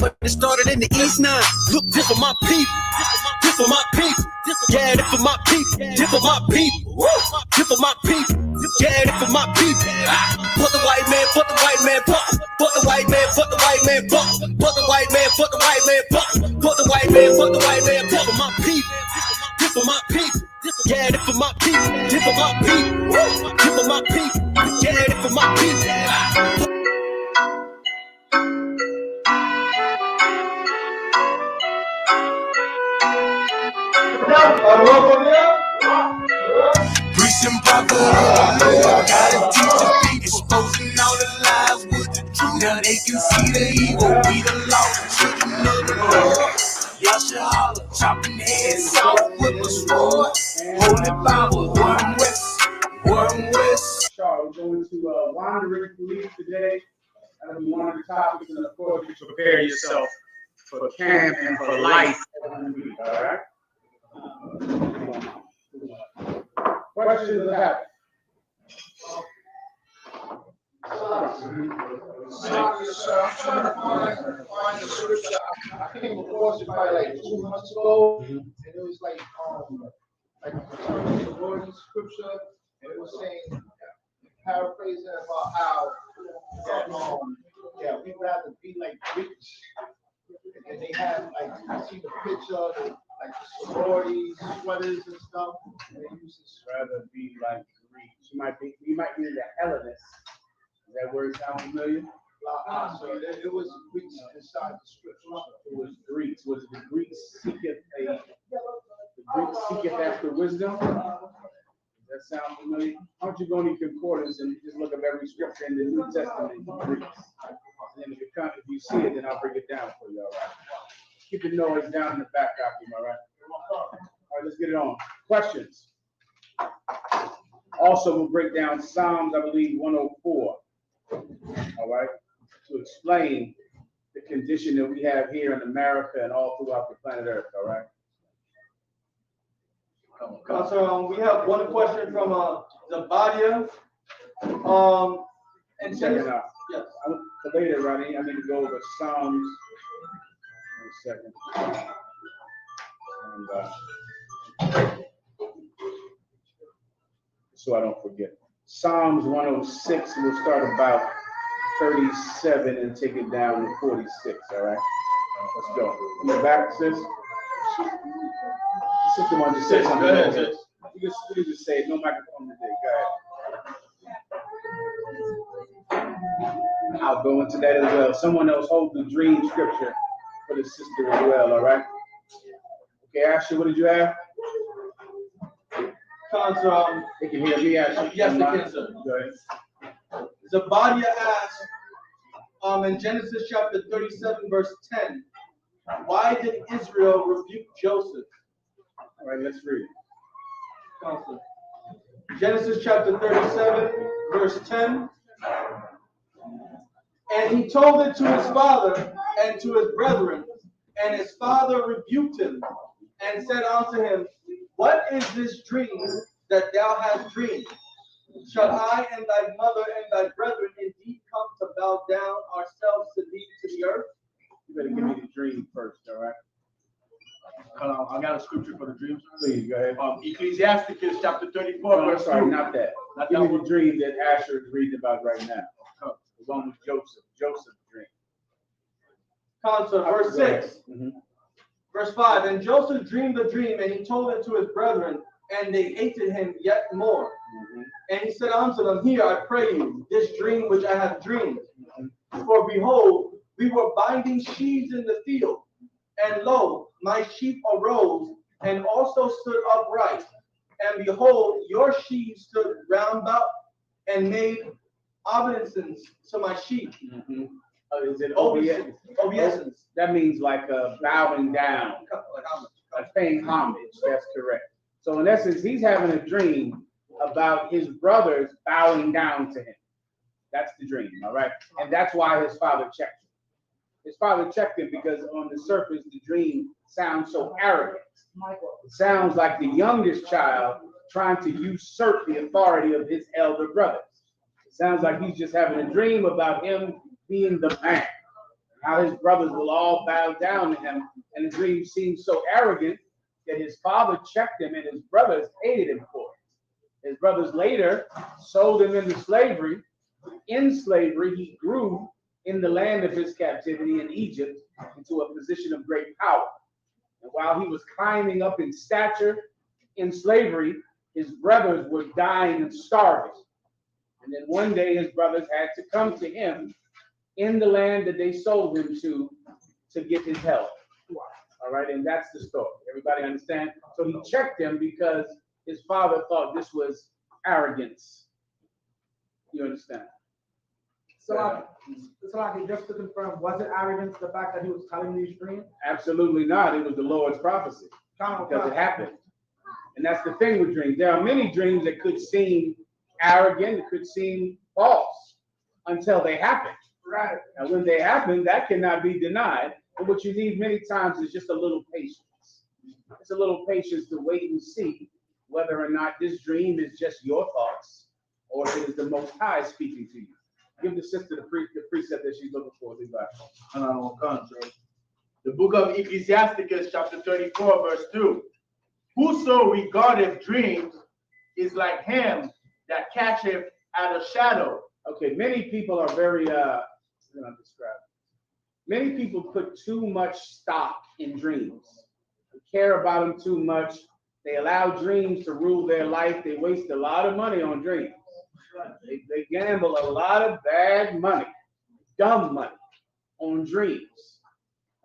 but it started in the East 9. Look, this for my people. This for my people. Yeah, this for my people. This for my people. This for my people. Yeah, this for my people. Fuck the white man, fuck the white man, fuck the white man, fuck the white man, fuck the white man, fuck the white man, fuck the white man, fuck the white man, fuck for my people. This for my people. Yeah, this for my people. This for my people. This for my people. Yeah, this for my people. Grease and brotherhood, Lord, gotta teach the people. Exposing all the lies with the truth. Now they can see the evil. We the lost children of the Lord. Yashala, chopping heads off with a sword. Holy Bible, one west, one west. We're going to wandering police today. That'll be one of the topics, and of course, you prepare yourself for camp and for life every week. All right. Questions about it? I'm trying to find the scripture. I came across it probably like 2 months ago, and it was like the word scripture, and it was saying, paraphrasing about how we'd rather be like Greeks, and they have like I see the picture of like the sororities, sweaters and stuff, and they use this Rather be like Greeks. You might be the Hellenists. Does that word sound familiar? so it was Greeks inside the scripture. It was Greeks. Was it the Greeks seeketh after wisdom? Does that sound familiar? Why don't you go to concordance and just look up every scripture in the New Testament in Greeks? And then if you see it, then I'll break it down for you, all right? Keep the noise down in the back copy, all right? All right, let's get it on. Questions? Also, we'll break down Psalms, I believe, 104, all right, to explain the condition that we have here in America and all throughout the planet Earth, all right? So we have one question from Zabadia. And Check it out. Yes. For later, Ronnie, I need to go over Psalms. One second. And, so I don't forget. Psalms 106, we'll start about 37 and take it down to 46, all right? Let's go. In the back, sis? Sister wants to say something. Go ahead, sis. You can just say it. No microphone today. Go ahead. I'll go into that as well. Someone else hold the dream scripture for the sister as well, all right? Okay, Ashley, what did you have? They can hear me, Ashley. Yes, they can, sir. Go ahead. Zabadia asks, in Genesis chapter 37, verse 10, why did Israel rebuke Joseph? All right, let's read. Genesis chapter 37, verse 10. And he told it to his father and to his brethren, and his father rebuked him and said unto him, what is this dream that thou hast dreamed? Shall I and thy mother and thy brethren indeed come to bow down ourselves to thee to the earth? You better give me the dream first, all right? I got a scripture for the dreams. Please, go ahead. Ecclesiasticus chapter 34, No, I'm verse sorry, 2. not that. Give me the dream that Asher is reading about right now. The one with Joseph's dream. Verse 6. Mm-hmm. Verse 5, and Joseph dreamed the dream, and he told it to his brethren, and they hated him yet more. Mm-hmm. And he said unto them, hear, I pray you, this dream which I have dreamed. For behold, we were binding sheaves in the field, and lo, my sheep arose, and also stood upright. And behold, your sheaves stood round about, and made obeisance to my sheep. Mm-hmm. Is it obeisance? That means like bowing down, like paying homage. That's correct. So in essence, he's having a dream about his brothers bowing down to him. That's the dream, all right? And that's why his father checked him. His father checked him because on the surface, the dream sounds so arrogant. It sounds like the youngest child trying to usurp the authority of his elder brothers. It sounds like he's just having a dream about him being the man. How his brothers will all bow down to him, and the dream seemed so arrogant that his father checked him, and his brothers hated him for it. His brothers later sold him into slavery. In slavery, he grew in the land of his captivity in Egypt into a position of great power. And while he was climbing up in stature in slavery, his brothers were dying and starving. And then one day his brothers had to come to him in the land that they sold him to get his help. All right, and that's the story. Everybody understand? So he checked him because his father thought this was arrogance. You understand? So, just to confirm, was it arrogance, the fact that he was telling these dreams? Absolutely not. It was the Lord's prophecy because it happened. And that's the thing with dreams. There are many dreams that could seem arrogant, it could seem false until they happen. Right. And when they happen, that cannot be denied. And what you need many times is just a little patience. It's a little patience to wait and see whether or not this dream is just your thoughts or if it is the Most High speaking to you. Give the sister the precept that she's looking for. The book of Ecclesiasticus, chapter 34, verse 2. Whoso regardeth dreams is like him that catcheth at a shadow. Okay, many people are very, I'm going to describe it. Many people put too much stock in dreams. They care about them too much. They allow dreams to rule their life. They waste a lot of money on dreams. They gamble a lot of bad money, dumb money on dreams.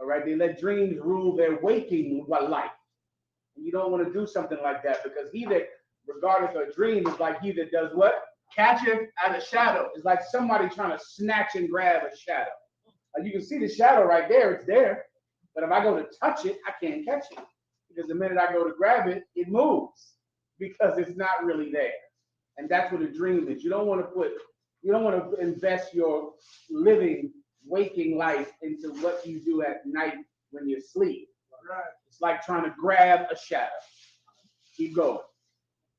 All right, they let dreams rule their waking life. And you don't want to do something like that because he that regardeth a dream is like he that does what? Catcheth at a shadow. It's like somebody trying to snatch and grab a shadow. You can see the shadow right there, it's there. But if I go to touch it, I can't catch it. Because the minute I go to grab it, it moves because it's not really there. And that's what a dream is. You don't want to invest your living, waking life into what you do at night when you sleep. Right. It's like trying to grab a shadow. Keep going.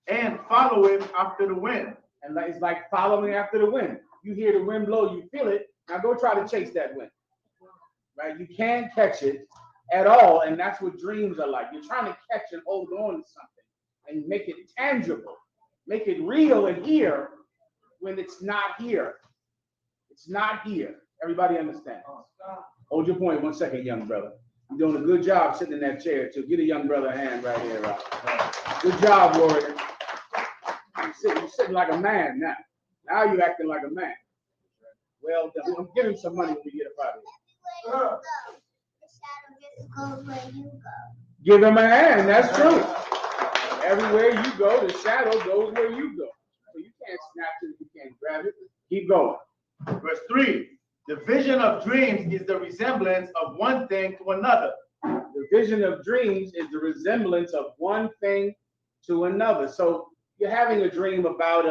And follow it after the wind. And it's like following after the wind. You hear the wind blow, you feel it. Now go try to chase that wind. Right? You can't catch it at all. And that's what dreams are like. You're trying to catch and hold on to something and make it tangible. Make it real and here when it's not here. It's not here. Everybody understand? Hold your point 1 second, young brother. You're doing a good job sitting in that chair too. Give the young brother a hand right here. Right? Good job, warrior. You're sitting like a man now. Now you're acting like a man. Well done. I'm giving some money when we get up out of here. Give him a hand. That's true. Everywhere you go, the shadow goes where you go. So you can't snatch it, you can't grab it. Keep going. Verse 3. The vision of dreams is the resemblance of one thing to another. The vision of dreams is the resemblance of one thing to another. So you're having a dream about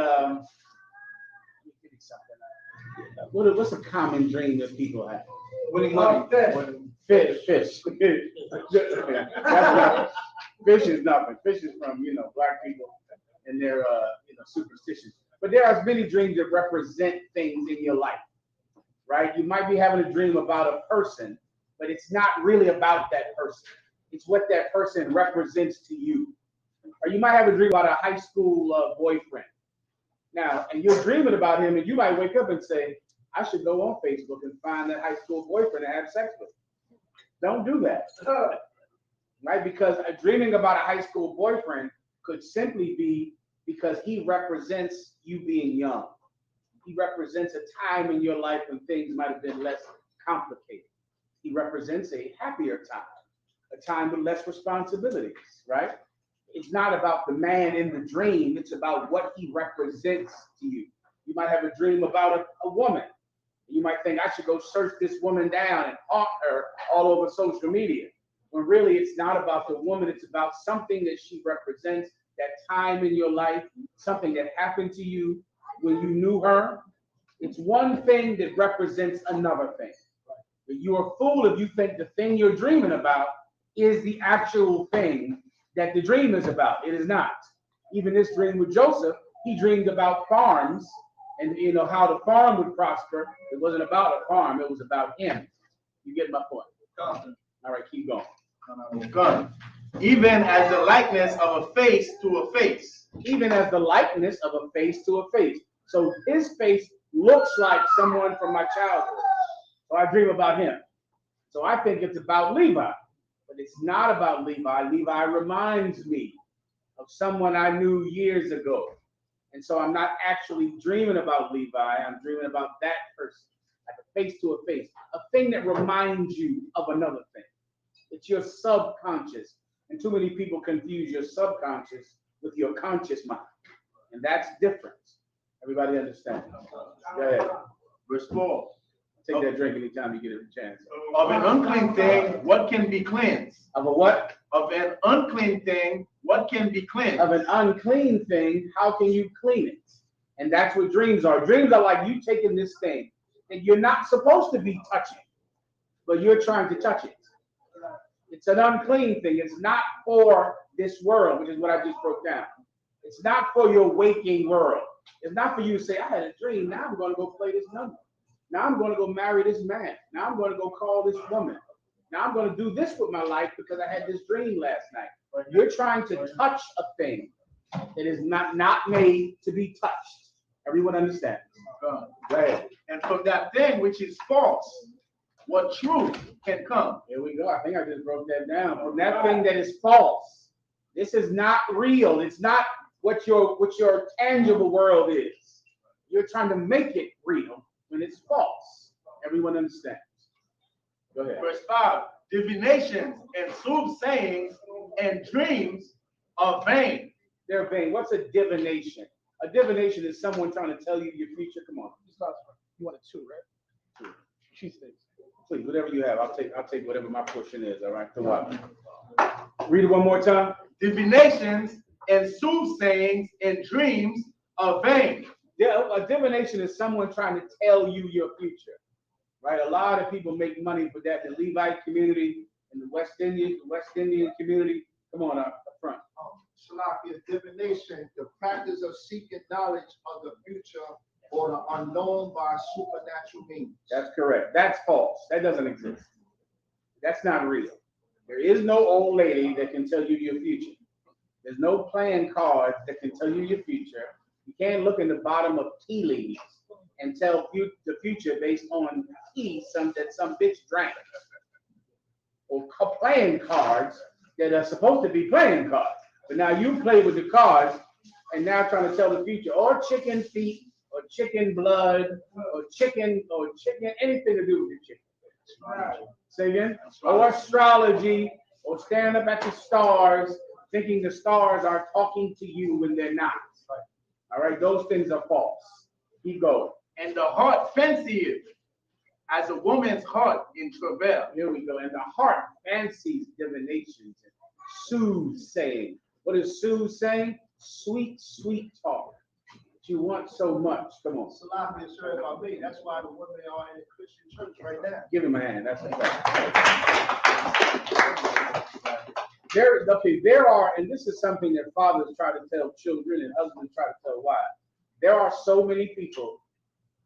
what's a common dream that people have? Winning money. Fish. Fish is nothing. Fish is from black people and their superstitions. But there are many dreams that represent things in your life, right? You might be having a dream about a person, but it's not really about that person. It's what that person represents to you. Or you might have a dream about a high school boyfriend. Now, and you're dreaming about him, and you might wake up and say, I should go on Facebook and find that high school boyfriend and have sex with him. Don't do that. Right? Because dreaming about a high school boyfriend could simply be because he represents you being young. He represents a time in your life when things might have been less complicated. He represents a happier time, a time with less responsibilities, right? It's not about the man in the dream. It's about what he represents to you. You might have a dream about a woman. You might think, I should go search this woman down and haunt her all over social media. When really it's not about the woman, it's about something that she represents, that time in your life, something that happened to you when you knew her. It's one thing that represents another thing. But you're a fool if you think the thing you're dreaming about is the actual thing that the dream is about. It is not. Even this dream with Joseph, he dreamed about farms and how the farm would prosper. It wasn't about a farm, it was about him. You get my point. All right, keep going. God. Even as the likeness of a face to a face. Even as the likeness of a face to a face. So his face looks like someone from my childhood. So I dream about him. So I think it's about Levi, but it's not about Levi. Levi reminds me of someone I knew years ago. And so I'm not actually dreaming about Levi. I'm dreaming about that person, like a face to a face, a thing that reminds you of another thing. It's your subconscious. And too many people confuse your subconscious with your conscious mind. And that's different. Everybody understand? Go ahead. Verse 4. Take that drink anytime you get a chance. Of an unclean thing, what can be cleansed? Of a what? Of an unclean thing, what can be cleansed? Of an unclean thing, how can you clean it? And that's what dreams are. Dreams are like you taking this thing that you're not supposed to be touching, but you're trying to touch it. It's an unclean thing. It's not for this world, which is what I just broke down. It's not for your waking world. It's not for you to say, I had a dream. Now I'm going to go play this number. Now I'm going to go marry this man. Now I'm going to go call this woman. Now I'm going to do this with my life because I had this dream last night. You're trying to touch a thing that is not made to be touched. Everyone understands? Go ahead. And from that thing which is false, what truth can come? Here we go. I think I just broke that down. From that thing that is false. This is not real. It's not what your tangible world is. You're trying to make it real when it's false. Everyone understands. Go ahead. Verse 5. Divinations and soothsayings and dreams are vain. They're vain. What's a divination? A divination is someone trying to tell you your future. Come on. You want a 2, right? 2. Cheesesteaks. Please, whatever you have. I'll take whatever my portion is. All right. Come on. Read it one more time. Divinations and soothsayings and dreams are vain. A divination is someone trying to tell you your future. Right? A lot of people make money for that. The Levite community and the West Indian community. Come on up front. Shalak is divination, the practice of seeking knowledge of the future or the unknown by supernatural means. That's correct. That's false. That doesn't exist. That's not real. There is no old lady that can tell you your future. There's no playing cards that can tell you your future. You can't look in the bottom of tea leaves and tell the future based on tea that some bitch drank. Or playing cards that are supposed to be playing cards. But now you play with the cards and now trying to tell the future. Or chicken feet, or chicken blood, or chicken, anything to do with the chicken. Say again? Or astrology, or staring up at the stars, thinking the stars are talking to you when they're not. All right, those things are false. Keep going. And the heart fancieth as a woman's heart in travail. Here we go. And the heart fancies divinations and soothsaying. What is soothsaying? Sweet, sweet talk. You want so much. Come on. Shalak is sure about me. That's why the women are in the Christian church right now. Give him a hand. That's a fact. There are, and this is something that fathers try to tell children and husbands try to tell wives. There are so many people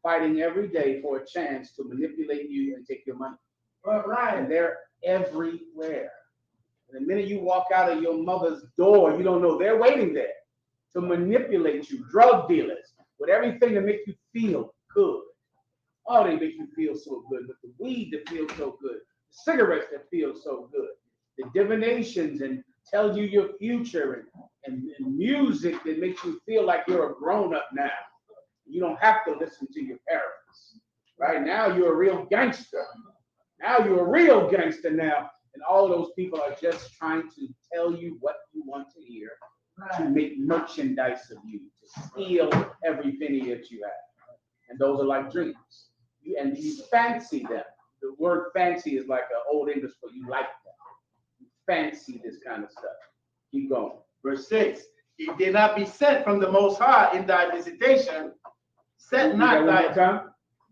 fighting every day for a chance to manipulate you and take your money. Right. And they're everywhere. And the minute you walk out of your mother's door, you don't know they're waiting there to manipulate you. Drug dealers with everything to make you feel good. Oh, they make you feel so good. But the weed that feels so good, the cigarettes that feel so good, the divinations and tell you your future and music that makes you feel like you're a grown-up now. You don't have to listen to your parents. Right now, you're a real gangster. Now you're a real gangster now. And all those people are just trying to tell you what you want to hear, to make merchandise of you, to steal every penny that you have. And those are like dreams. You fancy them. The word fancy is like an old English for you like them. You fancy this kind of stuff. Keep going. Verse 6. If they not be sent from the Most High in thy visitation, set not thy...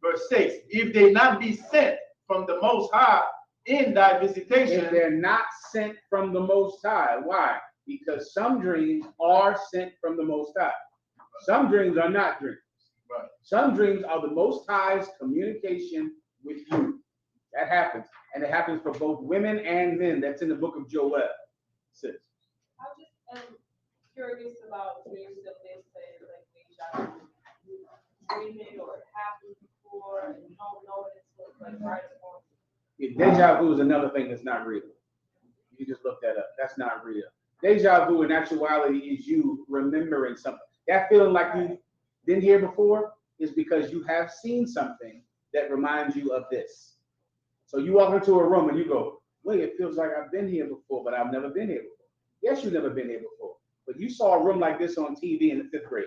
Verse 6. If they not be sent from the Most High in thy visitation. If they're not sent from the Most High. Why? Because some dreams are sent from the Most High. Some dreams are not dreams. Right. Some dreams are the Most High's communication with you. That happens. And it happens for both women and men. That's in the book of Joel. Sis. I just am curious about dreams that they say, like, deja vu. Dream it or it happened before, and you don't know it until, like, right upon. Yeah, deja vu is another thing that's not real. You just look that up. That's not real. Deja vu in actuality is you remembering something. That feeling like you've been here before is because you have seen something that reminds you of this. So you walk into a room and you go, wait, it feels like I've been here before, but I've never been here before. Yes, you've never been here before, but you saw a room like this on TV in the 5th grade.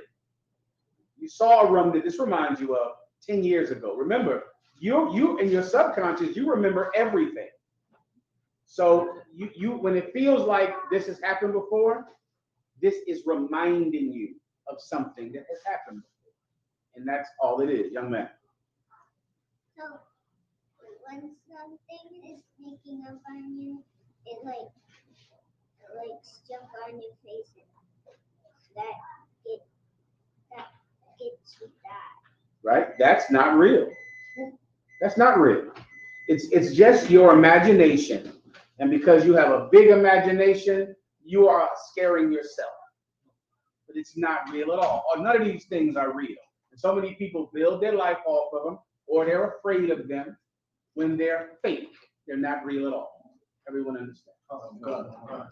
You saw a room that this reminds you of 10 years ago. Remember, you in your subconscious, you remember everything. So you when it feels like this has happened before, this is reminding you of something that has happened before. And that's all it is, young man. So when something is sneaking up on you, it jump on your face and that gets you that. Right? That's not real. That's not real. It's just your imagination. And because you have a big imagination, you are scaring yourself. But it's not real at all. Or none of these things are real. And so many people build their life off of them, or they're afraid of them when they're fake. They're not real at all. Everyone understands?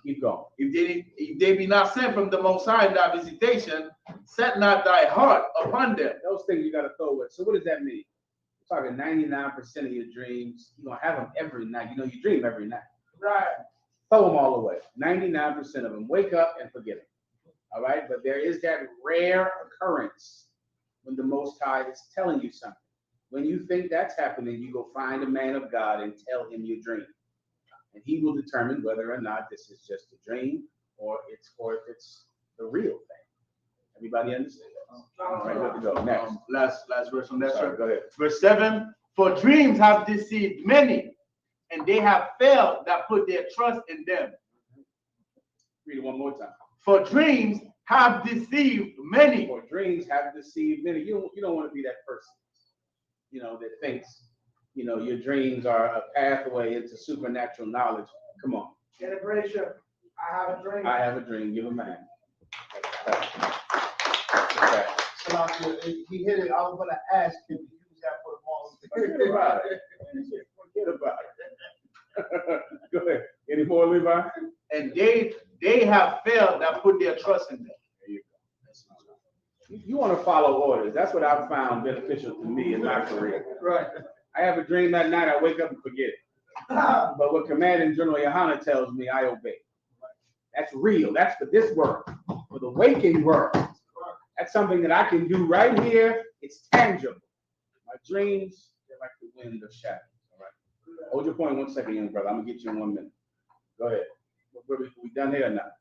Keep going. If they be not sent from the Most High in that visitation, set not thy heart upon them. Those things you got to throw away. So what does that mean? We're talking 99% of your dreams. You're going to have them every night. You know, you dream every night. Right. Throw them all away. 99% of them. Wake up and forget them. All right? But there is that rare occurrence when the Most High is telling you something. When you think that's happening, you go find a man of God and tell him your dream. And he will determine whether or not this is just a dream or if it's the real thing. Everybody understand? All right, good to go. Next. Last verse on that. Sorry, go ahead. Verse 7, for dreams have deceived many, and they have failed that put their trust in them. Read it one more time. For dreams have deceived many. For dreams have deceived many. You don't want to be that person, that thinks, your dreams are a pathway into supernatural knowledge. Come on. Celebration. I have a dream. I have a dream. Give him a hand. He hit it. I was gonna ask him to use that for the ball. Forget about it. Forget about it. Go ahead. Any more, Levi? And they have failed that put their trust in them. There you go. You want to follow orders. That's what I've found beneficial to me in my career. Right. I have a dream that night. I wake up and forget it. But what Commanding General YAHANNA tells me, I obey. That's real. That's for this world. For the waking world. That's something that I can do right here. It's tangible. My dreams, they're like the wind of shadows. All right. Hold your point 1 second, young brother. I'm gonna get you in 1 minute. Go ahead. We done here now?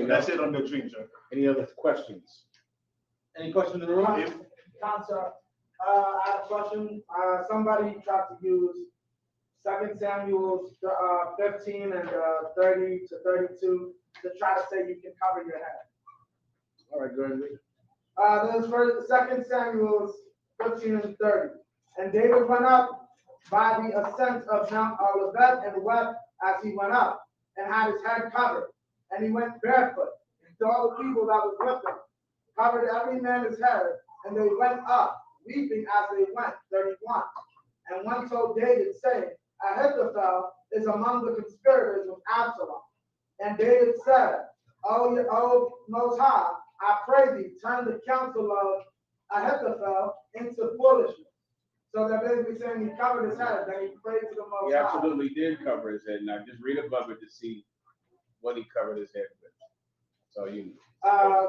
That's it on the dream, sir. Any other questions? Any questions in the room? Concert. I have a question. Somebody tried to use 2 Samuel 15 and 30 to 32 to try to say you can cover your head. All right, go ahead. This is 2 Samuel 15 and 30. And David went up by the ascent of Mount Olivet and wept as he went up, and had his head covered. And he went barefoot. And all the people that was with him covered every man his head, and they went up, weeping as they went. 31. And one told David, saying, Ahithophel is among the conspirators with Absalom. And David said, O Most High, I pray thee, turn the counsel of Ahithophel into foolishness. So they're basically saying he covered his head, then he prayed to the Most He High. absolutely did cover his head. Now just read above it to see what he covered his head with. So you.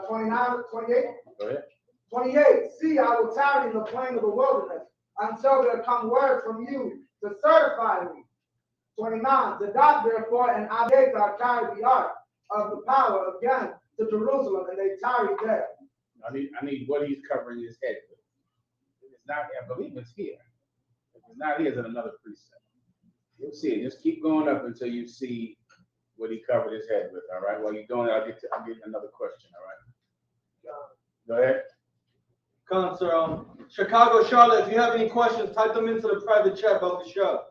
29, 28. Go ahead. 28. See, I will tarry in the plain of the wilderness until there come word from you to certify me. 29. Zadok therefore and Abiathar carried the ark of the power again to Jerusalem, and they tarried there. I need what he's covering his head with. If it's not, I believe it's here. If it's not here, it's in another precept. You'll see it. Just keep going up until you see what he covered his head with. All right. While you're doing that, I'll get another question. All right. Go ahead. Concert. Chicago, Charlotte, if you have any questions, type them into the private chat about the show.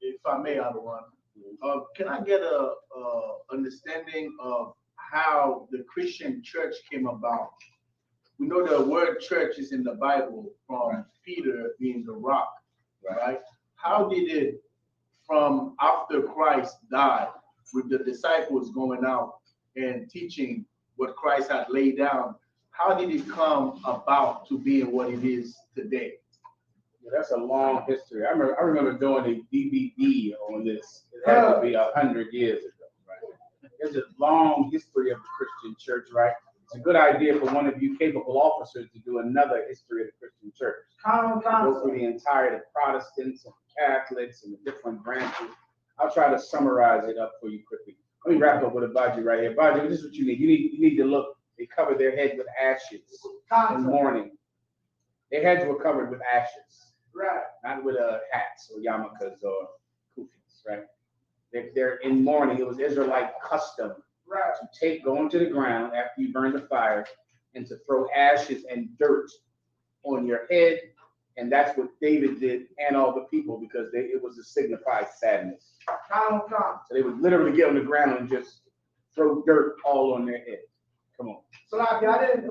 If I may, I don't want. Can I get a understanding of how the Christian church came about? We know the word church is in the Bible from Peter being the rock, right? How did it, from after Christ died, with the disciples going out and teaching what Christ had laid down, how did it come about to being what it is today? Yeah, that's a long history. I remember doing a DVD on this. It had to be 100 years ago, right? There's a long history of the Christian church, right? It's a good idea for one of you capable officers to do another history of the Christian church. Go through the entire the Protestants and Catholics and the different branches. I'll try to summarize it up for you quickly. Let me wrap up with a Baji right here. Baji, this is what you need. You need to look. They cover their head with ashes in mourning. Their heads were covered with ashes, Right. not with hats or yarmulkes or kufis, right? They're in mourning. It was Israelite custom Right. to go into the ground after you burn the fire and to throw ashes and dirt on your head. And that's what David did and all the people, because it was to signify sadness. So they would literally get on the ground and just throw dirt all on their head. Come on. So like I didn't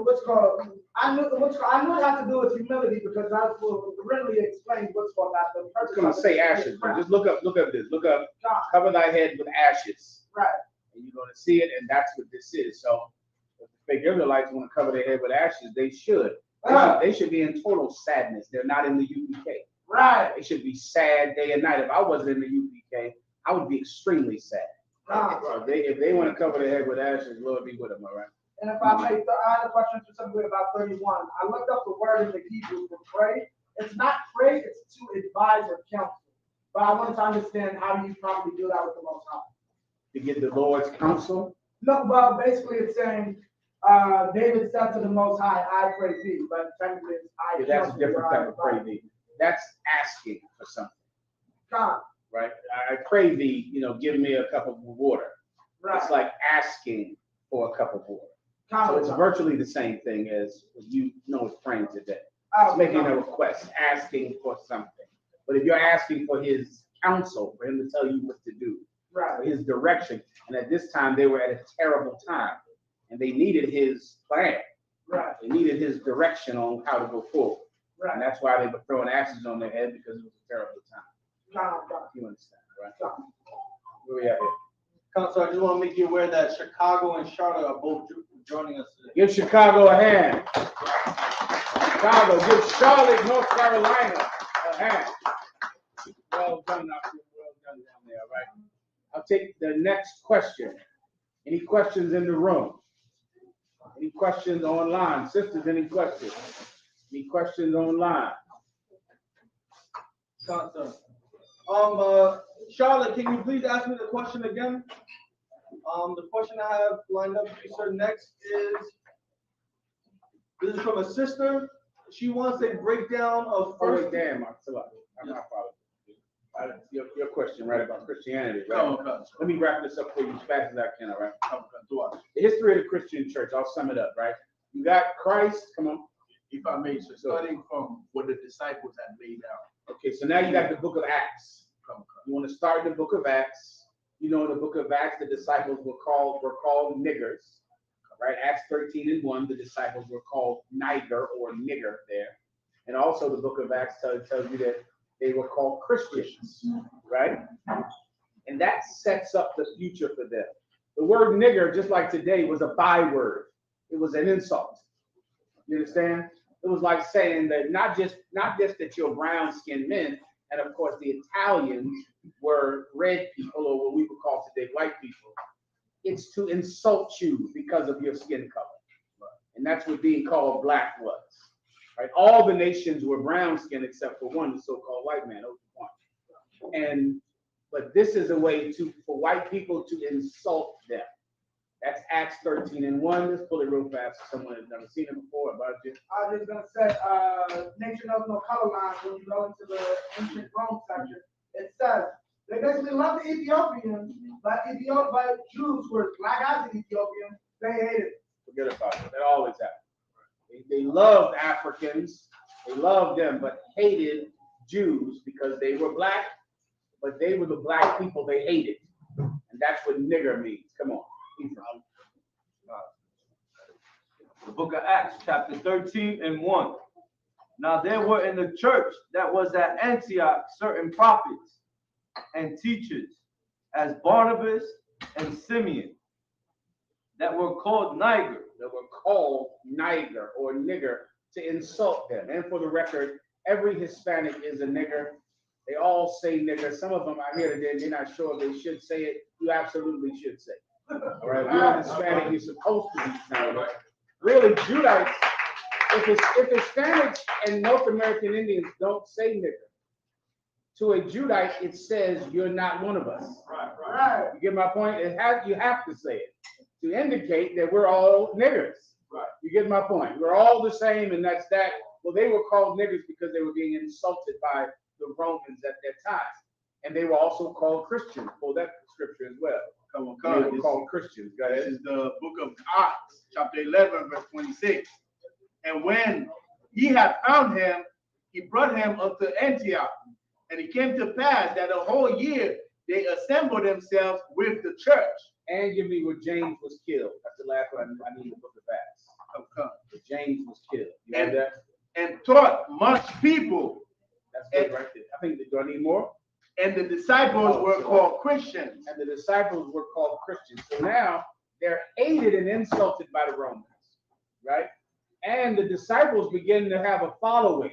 I knew it had to do with humility, because that's what really explains what's called that. The purpose It's going to say ashes, but just look up this. Look up, cover thy head with ashes. Right. And you're going to see it, and that's what this is. So if the fake Israelites want to cover their head with ashes, they should. They should be in total sadness. They're not in the U.P.K. Right. They should be sad day and night. If I wasn't in the U.P.K, I would be extremely sad. So if they want to cover their head with ashes, Lord be with them, all right? And if I may, I had a question for somebody about 31. I looked up the word in the Hebrew for pray. It's not pray, it's to advise or counsel. But I wanted to understand, how do you probably do that with the Most High? To get the Lord's counsel? No, well, basically it's saying, David said to the Most High, I pray thee. But technically it's I That's a counsel different thee, type of pray thee. That's asking for something. God. Right? I pray thee, give me a cup of water. Right. It's like asking for a cup of water. God. So it's virtually the same thing as it's praying today. Oh, It's making a request, asking for something. But if you're asking for his counsel, for him to tell you what to do, right, for his direction, and at this time they were at a terrible time, and they needed his plan. right, They needed his direction on how to go forward. right. And that's why they were throwing ashes on their head, because it was a terrible time. God. You understand, right? God. Where we at here? Council, I just want to make you aware that Chicago and Charlotte are both joining us today. Give Chicago a hand. Chicago, give Charlotte, North Carolina a hand. Well done out there. Well done down there, all right? I'll take the next question. Any questions in the room? Any questions online? Sisters, any questions? Any questions online? Council. Charlotte, can you please ask me the question again? The question I have lined up for you, sir, next this is from a sister. She wants a breakdown of first. Oh, damn, I'm not following. Your question, right, about Christianity, right? Let me wrap this up for you as fast as I can, all right? The history of the Christian church, I'll sum it up, right? You got Christ, come on. If I may, so starting from what the disciples had laid out. Okay, so now you got the book of Acts. You want to start in the book of Acts. In the book of Acts, the disciples were called niggers, right? Acts 13:1, the disciples were called niger or nigger there. And also the book of Acts tells you that they were called Christians, right? And that sets up the future for them. The word nigger, just like today, was a byword. It was an insult. You understand? It was like saying that not just that you're brown-skinned men, and of course the Italians were red people, or what we would call today white people. It's to insult you because of your skin color. And that's what being called black was. Right? All the nations were brown skinned except for one, the so-called white man, but this is a way for white people to insult them. That's Acts 13:1. Let's pull it real fast for someone that's never seen it before. About you. I was just gonna say, nature knows no color lines. When you go into the ancient Rome section, it says they basically love the Ethiopians, but Jews who were black as the Ethiopians, they hated it. Forget about it. That always happens. They loved Africa. Africans, they loved them, but hated Jews because they were black, but they were the black people they hated. And that's what nigger means. Come on. The book of Acts, chapter 13 and 1. Now there were in the church that was at Antioch certain prophets and teachers, as Barnabas and Simeon, that were called Niger. That were called Niger or nigger to insult them. And for the record, every Hispanic is a nigger. They all say nigger. Some of them I hear today, they're not sure if they should say it. You absolutely should say it. All right, if you're Hispanic, you're supposed to be saying it. Really, Judites, if Hispanics and North American Indians don't say nigger, to a Judite, it says you're not one of us. Right. You get my point? You have to say it to indicate that we're all niggers. Right. You get my point? We're all the same, and that's that. Well, they were called niggers because they were being insulted by the Romans at that time. And they were also called Christians. Pull that scripture as well. They were called Christians. Go This ahead. is the book of Acts, chapter 11, verse 26. And when he had found him, he brought him unto Antioch. And it came to pass that a whole year they assembled themselves with the church. And give me where James was killed. That's the last one I need to put the fast. James was killed. You have that? And taught much people. That's good right there. I think, do I need more? And the disciples were called Christians. And the disciples were called Christians. So now they're hated and insulted by the Romans, right? And the disciples begin to have a following.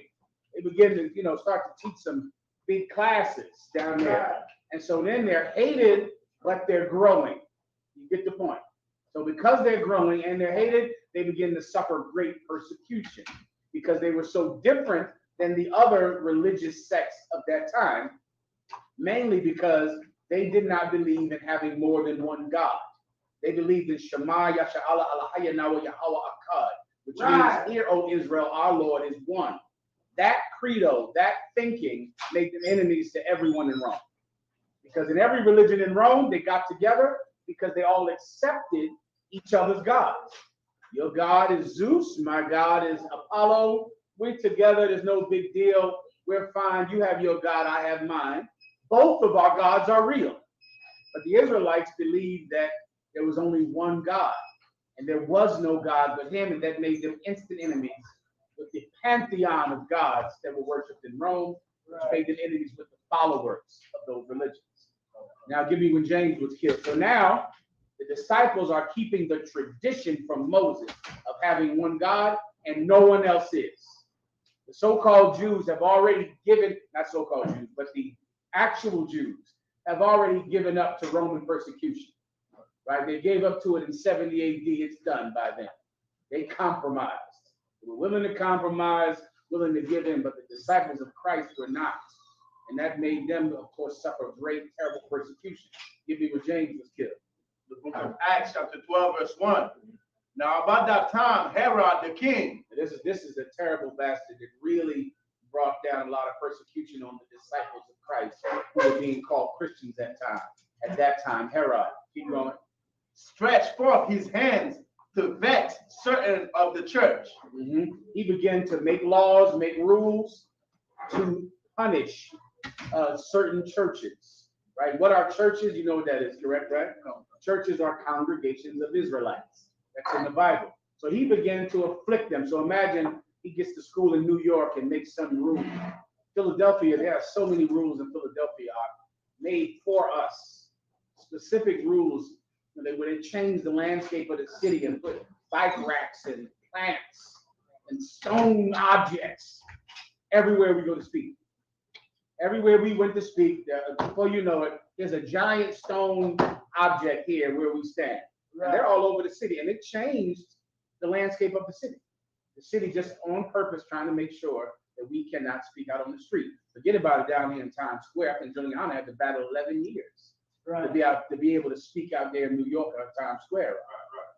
They begin to, start to teach some big classes down there. And so then they're hated, but they're growing. You get the point. So because they're growing and they're hated, they begin to suffer great persecution because they were so different than the other religious sects of that time, mainly because they did not believe in having more than one God. They believed in Shema Yasha'Allah Al-Hayyana wa Yahweh Akkad, which means, hear, O Israel, our Lord is one. That credo, that thinking, made them enemies to everyone in Rome. Because in every religion in Rome, they got together because they all accepted each other's gods. Your God is Zeus, my God is Apollo. We're together, there's no big deal. We're fine. You have your God, I have mine. Both of our gods are real. But the Israelites believed that there was only one God, and there was no God but him, and that made them instant enemies with the pantheon of gods that were worshipped in Rome, which made them enemies with the followers of those religions. Now, give me when James was killed. So now, the disciples are keeping the tradition from Moses of having one God and no one else is. The so-called Jews have already given, not so-called Jews, but the actual Jews have already given up to Roman persecution, right? They gave up to it in 70 AD. It's done by then. They compromised. They were willing to compromise, willing to give in, but the disciples of Christ were not. And that made them, of course, suffer great, terrible persecution. Give me where James was killed. The book of Acts, chapter 12, verse 1. Now, about that time, Herod the king. This is a terrible bastard that really brought down a lot of persecution on the disciples of Christ who were being called Christians at that time, Herod. Keep going. Stretched forth his hands to vex certain of the church. He began to make laws, make rules to punish certain churches, right? What are churches? You know what that is, correct, right? Churches are congregations of Israelites. That's in the Bible. So he began to afflict them. So imagine he gets to school in New York and makes some rules. Philadelphia, there are so many rules in Philadelphia are made for us. Specific rules where they change the landscape of the city and put bike racks and plants and stone objects everywhere we go to speak. Everywhere we went to speak, before you know it, there's a giant stone object here where we stand. And they're all over the city, and it changed the landscape of the city. The city just on purpose trying to make sure that we cannot speak out on the street. Forget about it down here in Times Square. I think Juliana had to battle 11 years to be able to speak out there in New York or Times Square.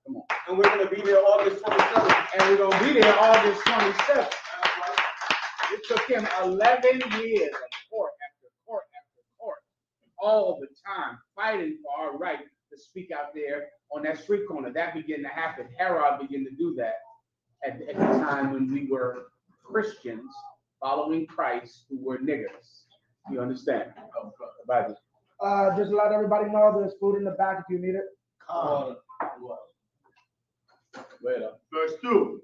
Come on. And we're going to be there August 27th. And we're going to be there August 27th. It took him 11 years of court after court after court, all the time, fighting for our right to speak out there on that street corner. That began to happen. Herod began to do that at the time when we were Christians following Christ who were niggers. You understand? Bible. Just let everybody know there's food in the back if you need it. Verse 2.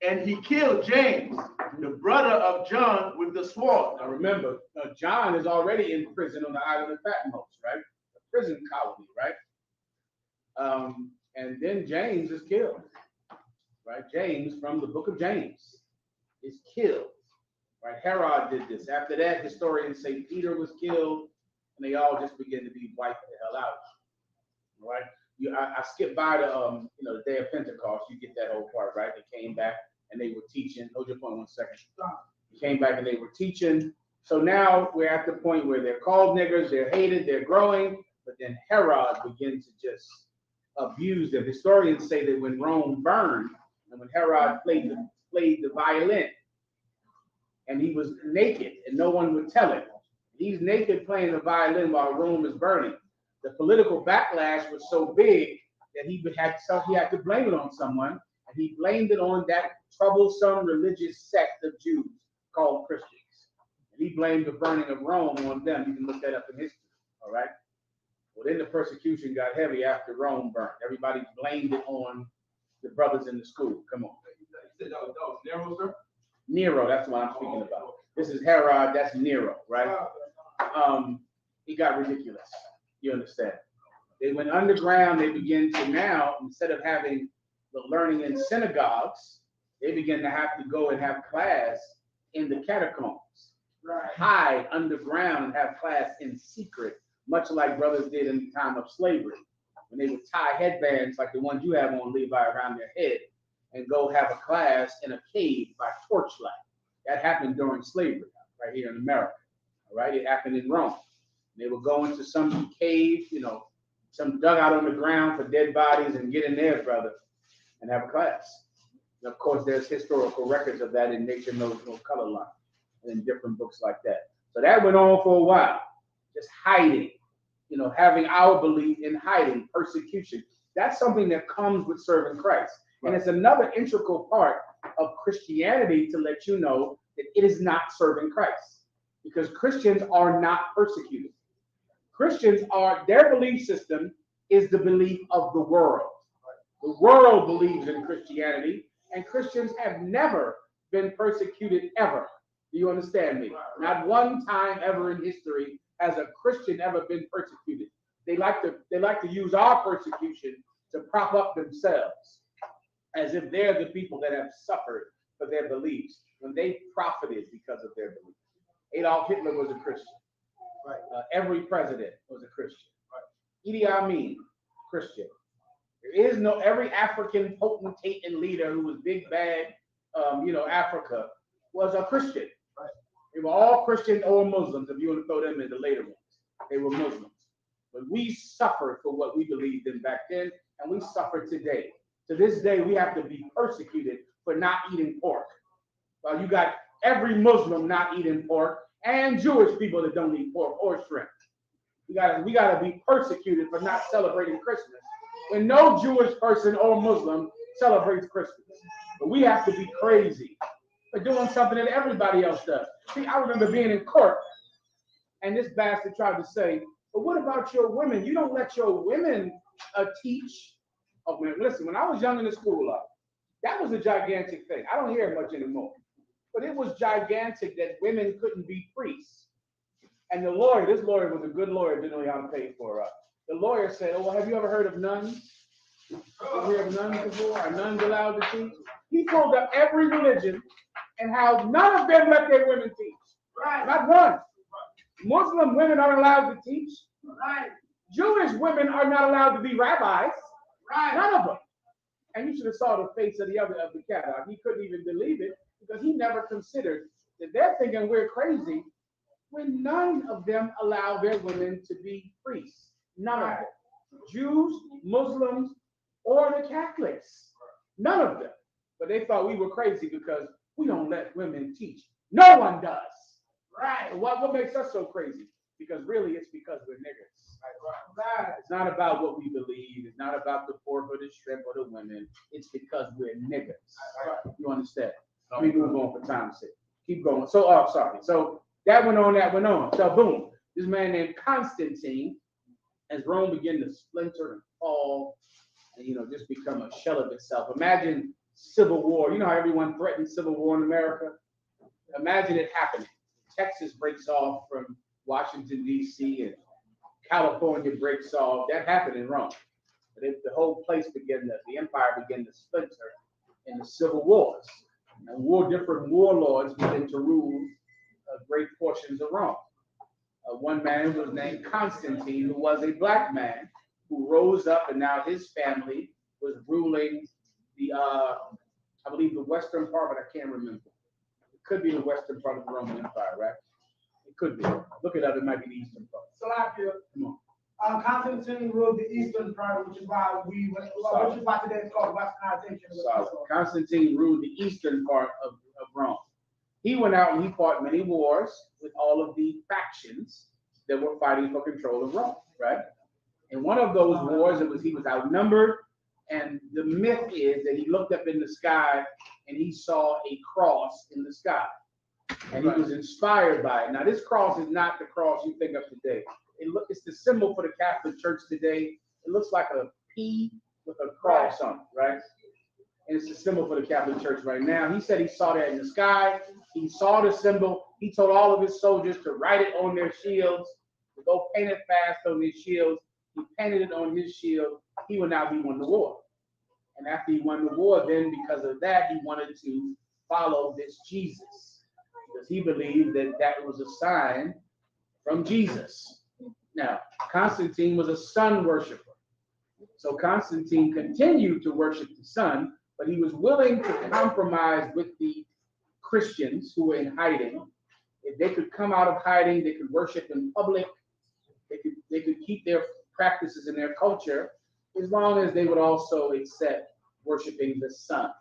And he killed James, the brother of John, with the sword. Now remember, John is already in prison on the island of Patmos, right? A prison colony, right? And then James is killed, right? James from the book of James is killed, right? Herod did this. After that, historians say Peter was killed, and they all just begin to be wiped the hell out, right? I skipped by the the day of Pentecost. You get that whole part, right? They came back and they were teaching. Hold your point 1 second. They came back and they were teaching. So now we're at the point where they're called niggers, they're hated, they're growing, but then Herod begins to just abuse them. Historians say that when Rome burned and when Herod played the violin and he was naked and no one would tell him. He's naked playing the violin while Rome is burning. The political backlash was so big that he had to blame it on someone, and he blamed it on that troublesome religious sect of Jews called Christians. And he blamed the burning of Rome on them. You can look that up in history, all right? Well, then the persecution got heavy after Rome burned. Everybody blamed it on the brothers in the school. Come on. You said that was Nero, sir? Nero, that's what I'm speaking about. This is Herod, that's Nero, right? He got ridiculous. You understand? They went underground. They begin to now, instead of having the learning in synagogues, they begin to have to go and have class in the catacombs, hide underground and have class in secret, much like brothers did in the time of slavery, when they would tie headbands like the ones you have on, Levi, around their head and go have a class in a cave by torchlight. That happened during slavery right here in America. All right, it happened in Rome. They would go into some cave, some dugout on the ground for dead bodies and get in there, brother, and have a class. And of course, there's historical records of that in Nature Knows No Color Line and in different books like that. So that went on for a while, just hiding, having our belief in hiding, persecution. That's something that comes with serving Christ. And it's another integral part of Christianity to let you know that it is not serving Christ, because Christians are not persecuted. Christians their belief system is the belief of the world. The world believes in Christianity, and Christians have never been persecuted ever. Do you understand me? Not one time ever in history has a Christian ever been persecuted. They like to use our persecution to prop up themselves, as if they're the people that have suffered for their beliefs when they profited because of their beliefs. Adolf Hitler was a Christian. Right. Every president was a Christian. Right. Idi Amin, Christian. There is every African potentate and leader who was big bad, Africa was a Christian. Right. They were all Christian or Muslims, if you want to throw them in the later ones. They were Muslims. But we suffered for what we believed in back then, and we suffer today. To this day, we have to be persecuted for not eating pork. Well, you got every Muslim not eating pork, and Jewish people that don't eat pork or shrimp. We gotta be persecuted for not celebrating Christmas when no Jewish person or Muslim celebrates Christmas. But we have to be crazy for doing something that everybody else does. See, I remember being in court, and this bastard tried to say, but what about your women? You don't let your women teach. Oh man, listen, when I was young in the school, that was a gigantic thing. I don't hear it much anymore. But it was gigantic that women couldn't be priests. And this lawyer was a good lawyer, didn't know how to pay for it. The lawyer said, oh, well, have you ever heard of nuns? Have you heard of nuns before? Are nuns allowed to teach? He pulled up every religion and how none of them let their women teach. Right. Not one. Muslim women aren't allowed to teach. Right. Jewish women are not allowed to be rabbis. Right. None of them. And you should have saw the face of the cat. He couldn't even believe it, because he never considered that they're thinking we're crazy when none of them allow their women to be priests. None of them. Jews, Muslims, or the Catholics. None of them. But they thought we were crazy because we don't let women teach. No one does. Right. What makes us so crazy? Because really it's because we're niggers. Right. It's not about what we believe. It's not about the pork or the shrimp or the women. It's because we're niggers. Right. You understand? Let me move on for time's sake. Keep going. So, sorry. So that went on. So boom, this man named Constantine, as Rome began to splinter and fall, and just become a shell of itself. Imagine civil war. You know how everyone threatened civil war in America? Imagine it happening. Texas breaks off from Washington, D.C., and California breaks off. That happened in Rome. But the whole place the empire began to splinter in the civil wars. And different warlords began to rule great portions of Rome. One man was named Constantine, who was a black man who rose up, and now his family was ruling I believe the western part, but I can't remember. It could be the western part of the Roman Empire, right? It could be. Look it up. It might be the eastern part. Come on. Constantine ruled the eastern part, which is why today is called westernization. Constantine ruled the eastern part of Rome. He went out and he fought many wars with all of the factions that were fighting for control of Rome, right? In one of those wars, he was outnumbered, and the myth is that he looked up in the sky and he saw a cross in the sky, and he was inspired by it. Now, this cross is not the cross you think of today. It's the symbol for the Catholic Church today. It looks like a P with a cross on it, right? And it's the symbol for the Catholic Church right now. He said he saw that in the sky. He saw the symbol. He told all of his soldiers to write it on their shields, to go paint it fast on their shields. He painted it on his shield. He won the war. And after he won the war, then because of that, he wanted to follow this Jesus, because he believed that was a sign from Jesus. Now, Constantine was a sun worshiper. So Constantine continued to worship the sun, but he was willing to compromise with the Christians who were in hiding. If they could come out of hiding, they could worship in public. They could keep their practices and their culture, as long as they would also accept worshiping the sun.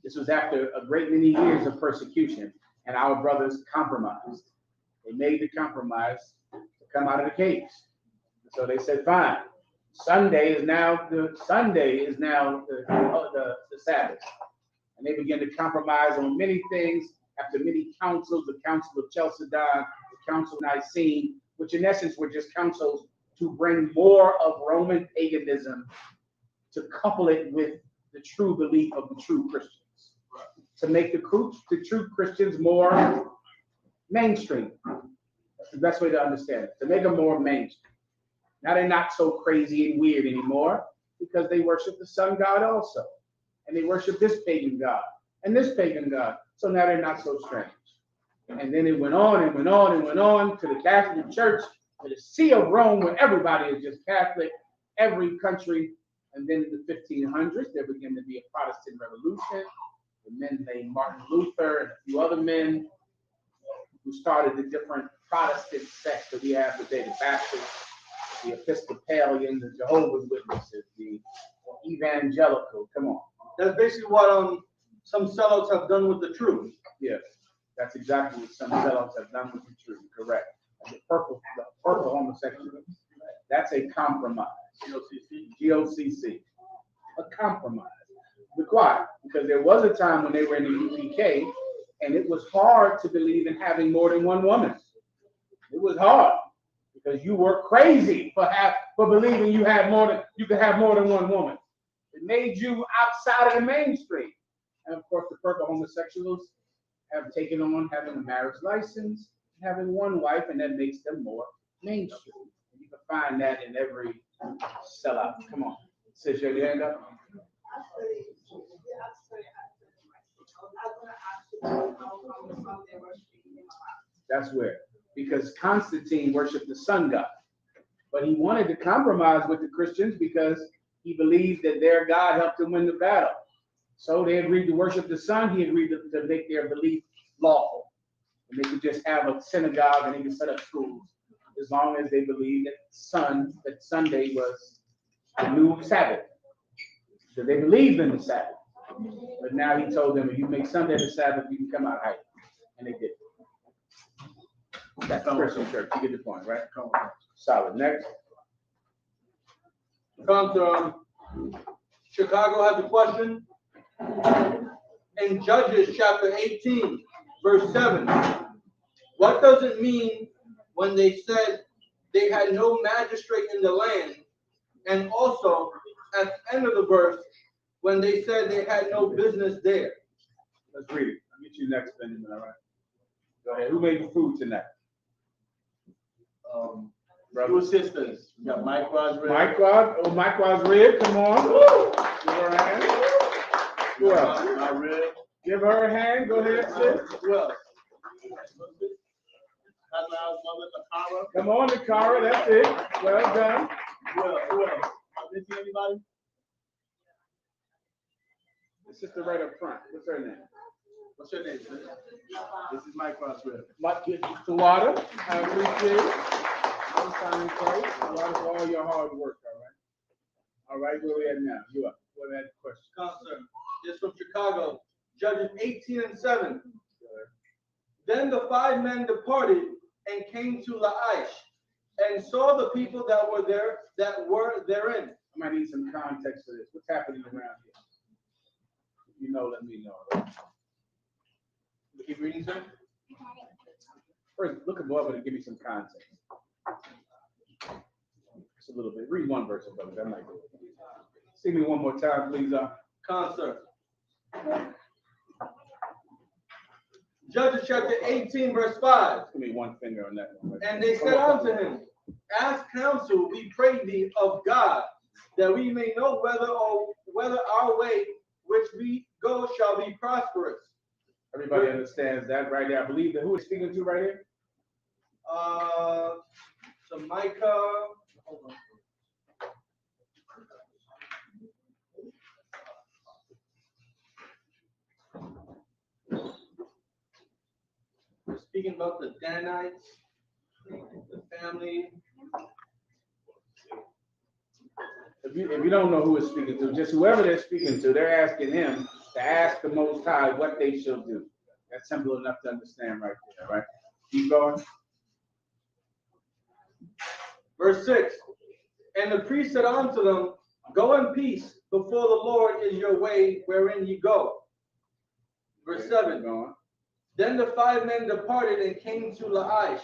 This was after a great many years of persecution, and our brothers compromised. They made the compromise to come out of the caves. So they said, fine. Sunday is now the Sabbath. And they began to compromise on many things after many councils, the Council of Chalcedon, the Council of Nicene, which in essence were just councils to bring more of Roman paganism, to couple it with the true belief of the true Christians, to make the true Christians more mainstream. That's the best way to understand it, to make them more mainstream. Now they're not so crazy and weird anymore, because they worship the sun god also. And they worship this pagan god and this pagan god. So now they're not so strange. And then it went on and went on and went on to the Catholic Church, to the See of Rome, where everybody is just Catholic, every country. And then in the 1500s, there began to be a Protestant revolution. The men named Martin Luther and a few other men who started the different Protestant sects that we have today, the Baptists, the Episcopalian, the Jehovah's Witnesses, the evangelical. Come on. That's basically what some sellouts have done with the truth. Yes, that's exactly what some sellouts have done with the truth. Correct. And the purple homosexual, that's a compromise. GOCC. A compromise. Why? Because there was a time when they were in the U.P.K. and it was hard to believe in having more than one woman. It was hard because you were crazy for believing you could have more than one woman. It made you outside of the mainstream. And of course, the purple homosexuals have taken on having a marriage license, having one wife, and that makes them more mainstream. And you can find that in every sellout. Come on. Sis, your hand up. That's where. Because Constantine worshipped the sun god. But he wanted to compromise with the Christians because he believed that their God helped him win the battle. So they agreed to worship the sun. He agreed to make their belief lawful. And they could just have a synagogue and they could set up schools as long as they believed that Sunday was the new Sabbath. So they believed in the Sabbath. But now he told them, if you make Sunday the Sabbath, you can come out hiding. And they did. That's the Christian church. You get the point, right? Solid. Next. Chicago has a question. in Judges chapter 18, verse 7. What does it mean when they said they had no magistrate in the land? And also, at the end of the verse, when they said they had no business there. Let's read it. I'll get you next, Benjamin, all right? Go ahead. Who made the food tonight? Two sisters. We got Mike Roswell. Mike Roswell, come on. Give her a hand. Who else? My rib. Give her a hand. Go ahead, sis. Who else? That's my mother, Nakara. Come on, Nakara. That's it. Well done. Who else? Who else? Did you see anybody? The sister right up front. What's her name? What's your name, sis? This is Mike Roswell. Mike, get the water. I appreciate it. I'm signing Christ. Tawada for all your hard work, all right? All right, where we at now? You up. What that question? Concert. It's from Chicago. Judges 18 and 7. Then the 5 men departed and came to Laish and saw the people that were therein. I might need some context for this. What's happening around here? If you know, let me know. Keep reading, sir. First, look above it and give me some context. Just a little bit. Read one verse above it. That might do it. See me one more time, please. Concert. Judges chapter 18, verse 5. Give me one finger on that one. And they said unto him, ask counsel, we pray thee, of God, that we may know whether our way which we go shall be prosperous. Everybody understands that right there. I believe that who is speaking to right here? So Micah. Hold on. We're speaking about the Danites, the family. If you don't know who is speaking to, just whoever they're speaking to, they're asking him to ask the Most High what they shall do. That's simple enough to understand right there, right? Keep going. Verse 6. And the priest said unto them, go in peace, before the Lord is your way wherein ye go. Verse 7. Then the 5 men departed and came to Laish,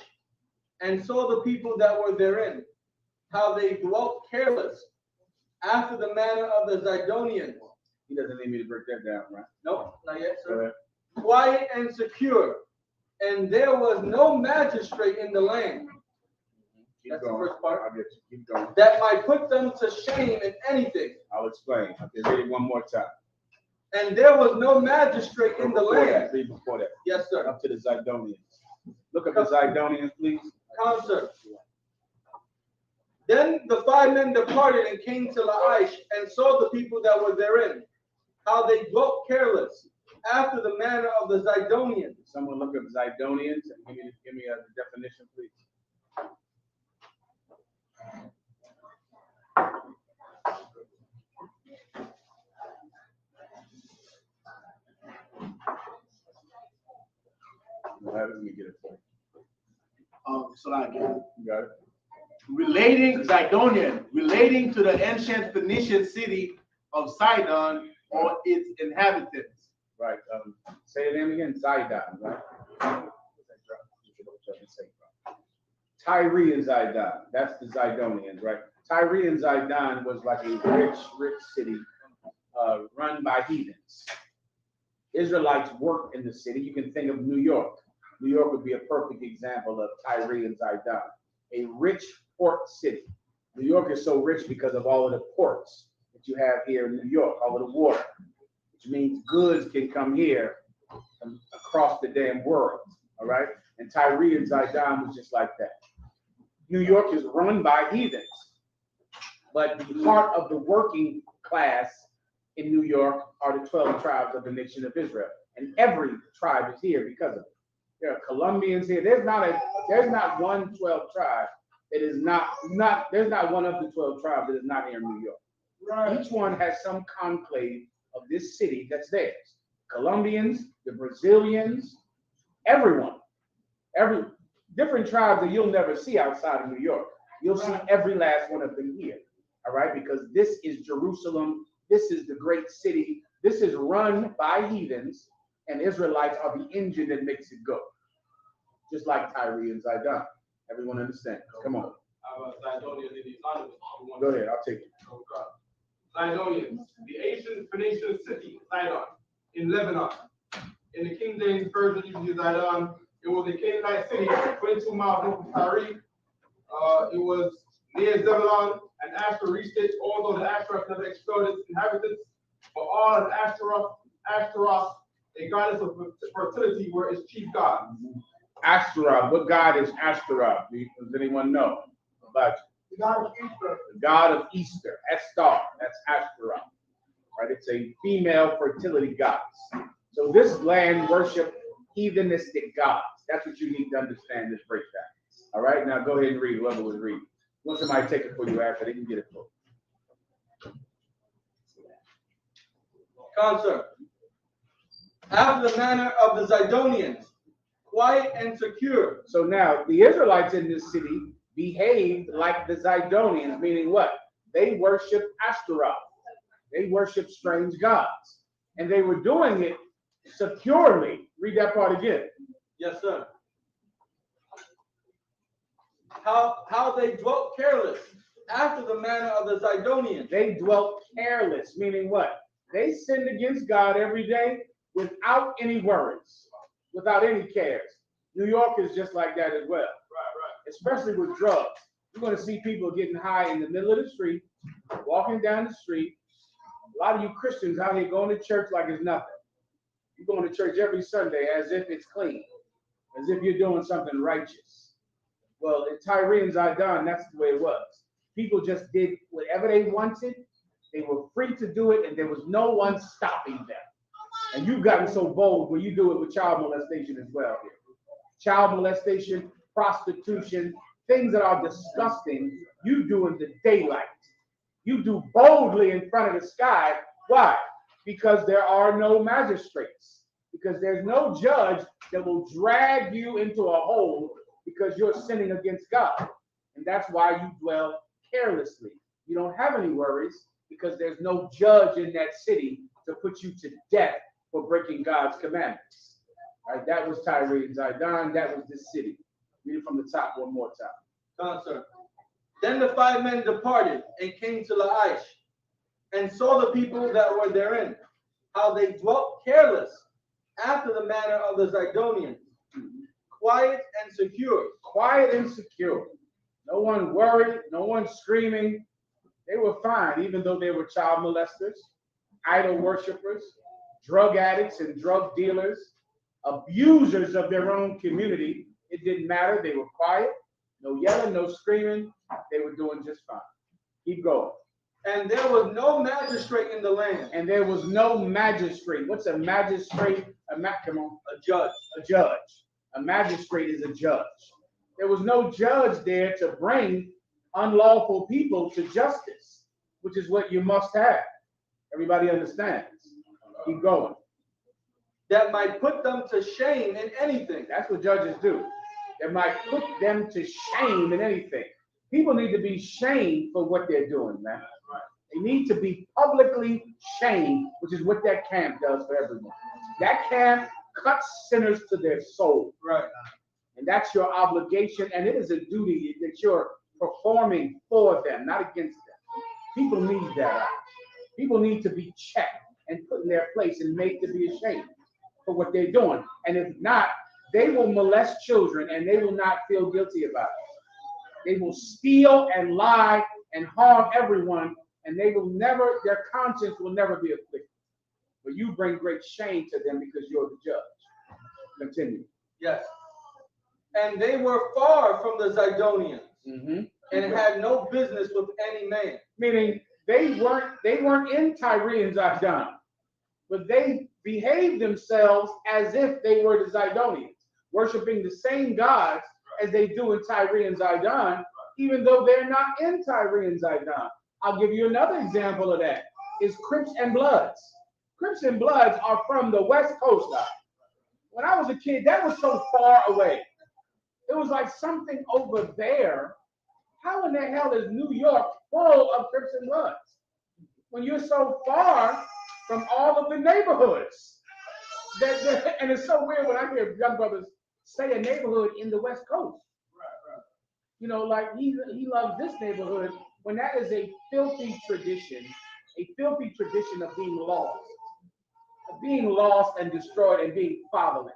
and saw the people that were therein, how they dwelt careless, after the manner of the Zidonians. He doesn't need me to break that down, right? Nope, not yet, sir. Quiet and secure, and there was no magistrate in the land. That's the first part. I'll get you. Keep going. That might put them to shame in anything. I'll explain. Okay, read it one more time. And there was no magistrate in the land. Read before that. Yes, sir. Up to the Zidonians. Look at the Zidonians, please. Concert. Then the 5 men departed and came to Laish, and saw the people that were therein, how they dwelt careless, after the manner of the Zidonians. Someone look up Zidonians and give me a definition, please. Let me get it for you. So I get it. You got it? Relating to the ancient Phoenician city of Sidon or its inhabitants. Right. Say it again. Zidon, right? Tyre and Zidon. That's the Zidonians, right? Tyre and Zidon was like a rich city run by heathens. Israelites worked in the city. You can think of New York. New York would be a perfect example of Tyre and Zidon, a rich port city. New York is so rich because of all of the ports that you have here in New York, all of the water, which means goods can come here from across the damn world, all right? And Tyre and Zidon was just like that. New York is run by heathens, but the heart of the working class in New York are the 12 tribes of the nation of Israel. And every tribe is here because of it. There are Colombians here. There's not one 12 tribe that is there's not one of the 12 tribes that is not here in New York. Right. Each one has some conclave of this city that's theirs. Colombians, the Brazilians, everyone. Every different tribes that you'll never see outside of New York. You'll see every last one of them here. All right, because this is Jerusalem this is the great city. This is run by heathens, and Israelites are the engine that makes it go. Just like Tyre and Zidon. Everyone understands? Come on. Zidonians in the Anonymous. Go ahead, I'll take it. Zidonians, the ancient Phoenician city, Zidon, in Lebanon. In the King James Version, you can use Zidon. It was a Canaanite city, 22 miles north of Tyre. It was near Zebulun, and Asher reached it, although the Asherah never expelled its inhabitants. But all of Ashtaroth, a goddess of fertility, were its chief gods. Ashtaroth, what god is Ashtaroth? Does anyone know about you? The God of Easter. The god of Easter, Estar, that's Ashtaroth. Right? It's a female fertility goddess. So this land worshiped heathenistic gods. That's what you need to understand this breakdown. All right, now go ahead and read whoever was reading. Once somebody take it for you after, they can get it for you. Concert. After the manner of the Zidonians, quiet and secure. So now the Israelites in this city behaved like the Zidonians, meaning what? They worshiped Ashtaroth. They worshiped strange gods. And they were doing it securely. Read that part again. Yes, sir. How they dwelt careless after the manner of the Zidonians. They dwelt careless, meaning what? They sinned against God every day without any worries, without any cares. New York is just like that as well. Right. Especially with drugs. You're going to see people getting high in the middle of the street, walking down the street. A lot of you Christians out here going to church like it's nothing. You're going to church every Sunday as if it's clean, as if you're doing something righteous. Well, in Tyre and Zidon, that's the way it was. People just did whatever they wanted. They were free to do it, and there was no one stopping them. And you've gotten so bold when you do it with child molestation as well. Child molestation, prostitution, things that are disgusting, you do in the daylight. You do boldly in front of the sky. Why? Because there are no magistrates. Because there's no judge that will drag you into a hole because you're sinning against God. And that's why you dwell carelessly. You don't have any worries because there's no judge in that city to put you to death for breaking God's commandments. All right, that was Tyre and Zidon. That was this city. Read it from the top one more time. Concert. Then the 5 men departed and came to Laish, and saw the people that were therein, how they dwelt careless after the manner of the Zidonians, quiet and secure. Quiet and secure. No one worried, no one screaming. They were fine, even though they were child molesters, idol worshipers, drug addicts and drug dealers, abusers of their own community. It didn't matter. They were quiet, no yelling, no screaming. They were doing just fine. Keep going. And there was no magistrate in the land. And there was no magistrate. What's a magistrate? Come on. A judge. A judge. A magistrate is a judge. There was no judge there to bring unlawful people to justice, which is what you must have. Everybody understands. Keep going. That might put them to shame in anything. That's what judges do. That might put them to shame in anything. People need to be shamed for what they're doing, man. They need to be publicly shamed, which is what that camp does for everyone. That camp cuts sinners to their soul. Right. And that's your obligation, and it is a duty that you're performing for them, not against them. People need that. People need to be checked and put in their place and made to be ashamed for what they're doing. And if not, they will molest children and they will not feel guilty about it. They will steal and lie and harm everyone, and they will never, their conscience will never be afflicted. But you bring great shame to them because you're the judge. Continue. Yes. And they were far from the Zidonians, and had no business with any man. Meaning they weren't in Tyre and Zidon, but they behaved themselves as if they were the Zidonians, worshiping the same gods as they do in Tyre and Zidon, even though they're not in Tyre and Zidon. I'll give you another example of that. Is Crips and Bloods. Crips and Bloods are from the West Coast now. When I was a kid, that was so far away. It was like something over there. How in the hell is New York full of Crips and Bloods? when you're so far from all of the neighborhoods. And it's so weird when I hear young brothers say a neighborhood in the West Coast. You know, like he loves this neighborhood when that is a filthy tradition of being lost and destroyed and being fatherless.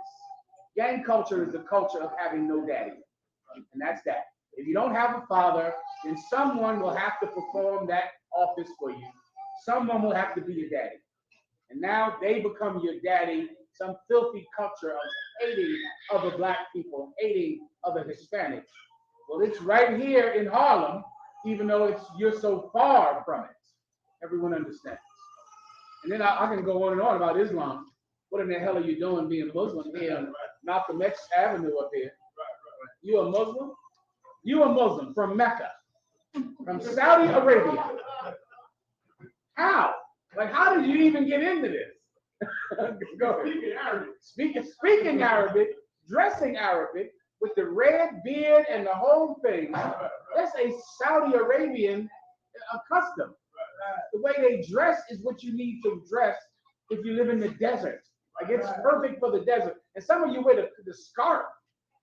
Gang culture is the culture of having no daddy, and that's that. If you don't have a father, then someone will have to perform that office for you. Someone will have to be your daddy. And now they become your daddy, some filthy culture of hating other black people, hating other Hispanics. Well, it's right here in Harlem, even though you're so far from it. Everyone understands. And then I can go on and on about Islam. What in the hell are you doing being Muslim here on Malcolm X Avenue up here? You a Muslim? You a Muslim from Mecca, from Saudi Arabia. How? Like, how did you even get into this? Go ahead. Speaking Arabic, dressing Arabic, with the red beard and the whole thing. That's a Saudi Arabian custom. The way they dress is what you need to dress if you live in the desert. Like, it's perfect for the desert. And some of you wear the scarf.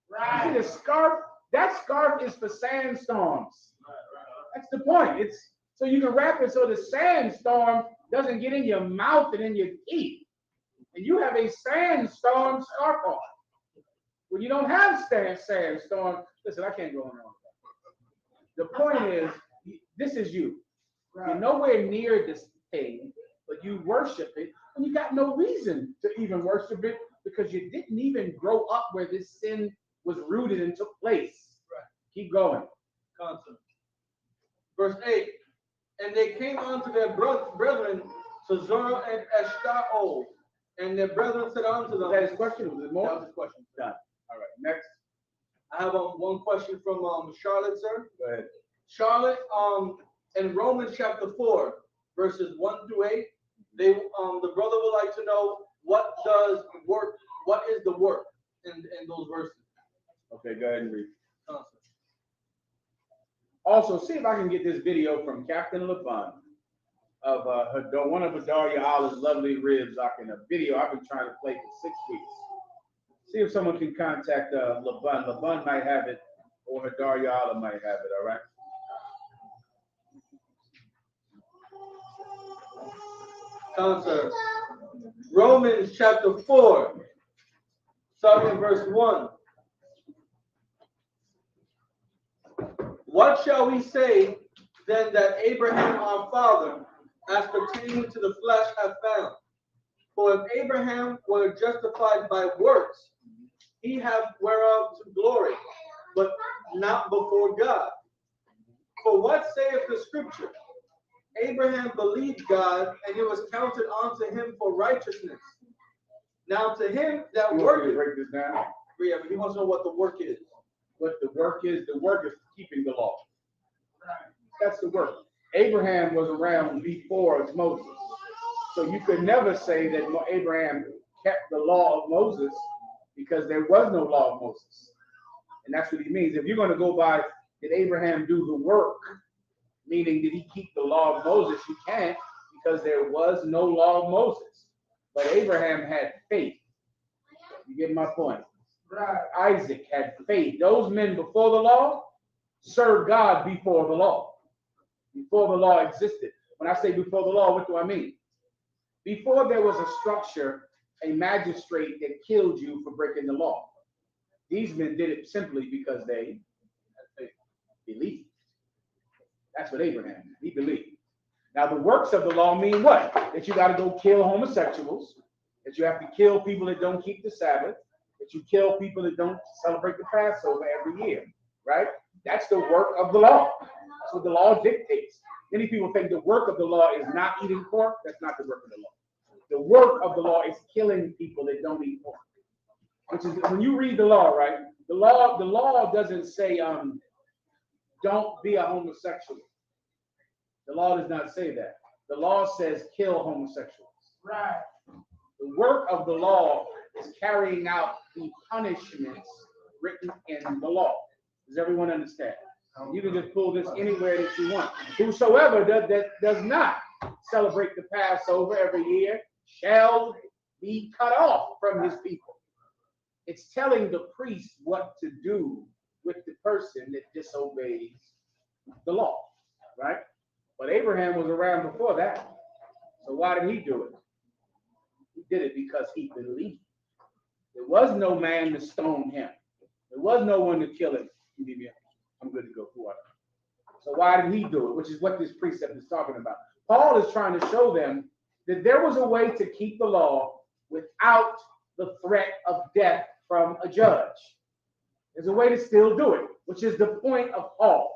You see the scarf? That scarf is for sandstorms. That's the point. It's so you can wrap it so the sandstorm doesn't get in your mouth and in your teeth. And you have a sandstorm scarf on. When you don't have sandstorm, listen, I can't go on. The point is, this is you. You're nowhere near this thing, but you worship it, and you got no reason to even worship it because you didn't even grow up where this sin was rooted and took place. Right. Keep going. Constant. Verse 8, and they came unto their brethren, to Zorah and Eshtaol, and their brethren said unto them. That is question. Was it more? That was his question. Done. All right. Next. I have one question from Charlotte, sir. Go ahead. Charlotte, in Romans chapter 4, verses 1 through 8, the brother would like to know what is the work in those verses. Okay, go ahead and read. Also, see if I can get this video from Captain LeBun of one of Hadaria Allah's lovely ribs. A video I've been trying to play for 6 weeks. See if someone can contact LeBun. LeBun might have it, or Hadaria Allah might have it. All right. Counselor, Romans chapter 4, starting verse 1. What shall we say then that Abraham our father, as pertaining to the flesh, hath found? For if Abraham were justified by works, he hath whereof to glory, but not before God. For what saith the scripture? Abraham believed God, and it was counted unto him for righteousness. Now to him that worketh. Break this down. Yeah, but he wants to know what the work is. What the work is keeping the law. That's the work. Abraham was around before Moses. So you could never say that Abraham kept the law of Moses because there was no law of Moses. And that's what he means. If you're going to go by, did Abraham do the work? Meaning, did he keep the law of Moses? You can't, because there was no law of Moses. But Abraham had faith. You get my point? Right. Isaac had faith. Those men before the law served God before the law. Before the law existed. When I say before the law, what do I mean? Before there was a structure, a magistrate that killed you for breaking the law. These men did it simply because they believed. That's what Abraham did. He believed. Now, the works of the law mean what? That you got to go kill homosexuals, that you have to kill people that don't keep the Sabbath, that you kill people that don't celebrate the Passover every year, right? That's the work of the law. That's what the law dictates. Many people think the work of the law is not eating pork. That's not the work of the law. The work of the law is killing people that don't eat pork. Which is, when you read the law, right? The law doesn't say, don't be a homosexual. The law does not say that. The law says kill homosexuals. Right. The work of the law is carrying out the punishments written in the law. Does everyone understand? You can just pull this anywhere that you want. Whosoever that does not celebrate the Passover every year shall be cut off from his people. It's telling the priest what to do with the person that disobeys the law, right? But Abraham was around before that. So why did he do it? He did it because he believed. There was no man to stone him. There was no one to kill him. I'm good to go. So why did he do it? Which is what this precept is talking about. Paul is trying to show them that there was a way to keep the law without the threat of death from a judge. There's a way to still do it, which is the point of Paul.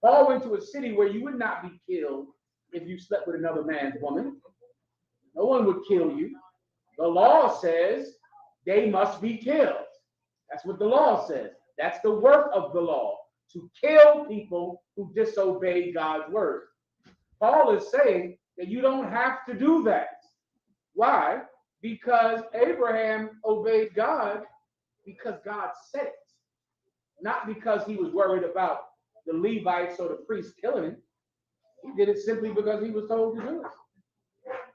Paul went to a city where you would not be killed if you slept with another man's woman. No one would kill you. The law says they must be killed. That's what the law says. That's the work of the law, to kill people who disobey God's word. Paul is saying that you don't have to do that. Why? Because Abraham obeyed God because God said it, not because he was worried about the Levites or the priests killing him. He did it simply because he was told to do it.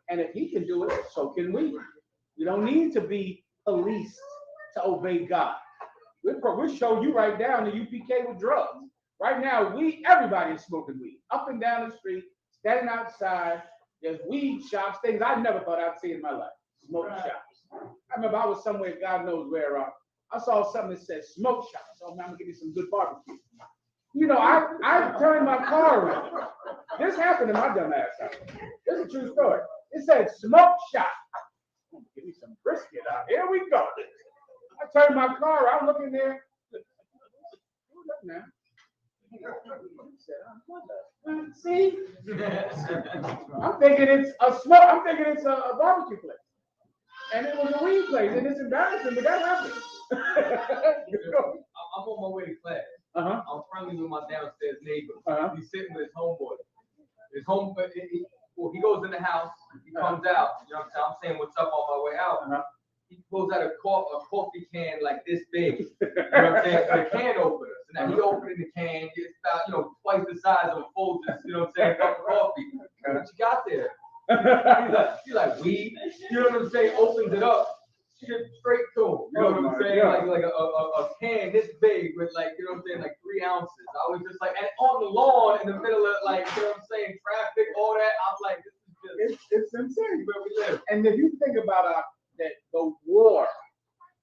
And if he can do it, so can we. We don't need to be policed to obey God. We'll show you right now the U.P.K with drugs. Right now, everybody is smoking weed. Up and down the street, standing outside. There's weed shops, things I never thought I'd see in my life. Smoke shops. I remember I was somewhere, God knows where, I saw something that said smoke shop. So I'm gonna give you some good barbecue. You know, I turned my car around. This happened in my dumb ass house. This is a true story. It said smoke shop. Give me some brisket out. Here we go. I turned my car around, looking there. Look now. See? I'm thinking it's a smoke. I'm thinking it's a barbecue place. And it was a weed place, and it's embarrassing, but that happened. I'm on my way to class. I'm friendly with my downstairs neighbor. He's sitting with his homeboy. He goes in the house, he comes out. You know what I'm saying? I'm saying what's up on my way out. He pulls out a coffee can like this big. You know what I'm saying? The can opener. So now he opening the can, it's about, twice the size of Folgers, you know what I'm saying, cup of coffee. What you got there? He's like weed. You know what I'm saying? Opens it up. Shit straight to him. You know what I'm saying? Like a can this big with like, you know what I'm saying, like 3 ounces. I was just like, and on the lawn in the middle of like, you know what I'm saying, traffic, all that. I'm like, this is just it's insane where we live. And if you think about that the war,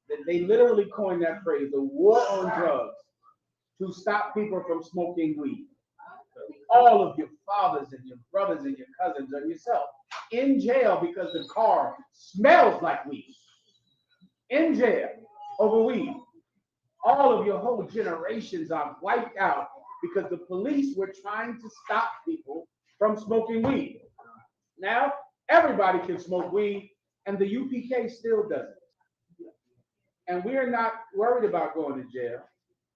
that they literally coined that phrase, the war on drugs, to stop people from smoking weed. All of your fathers and your brothers and your cousins and yourself in jail because the car smells like weed. In jail over weed. All of your whole generations are wiped out because the police were trying to stop people from smoking weed. Now, everybody can smoke weed, and the U.P.K still doesn't. And we're not worried about going to jail.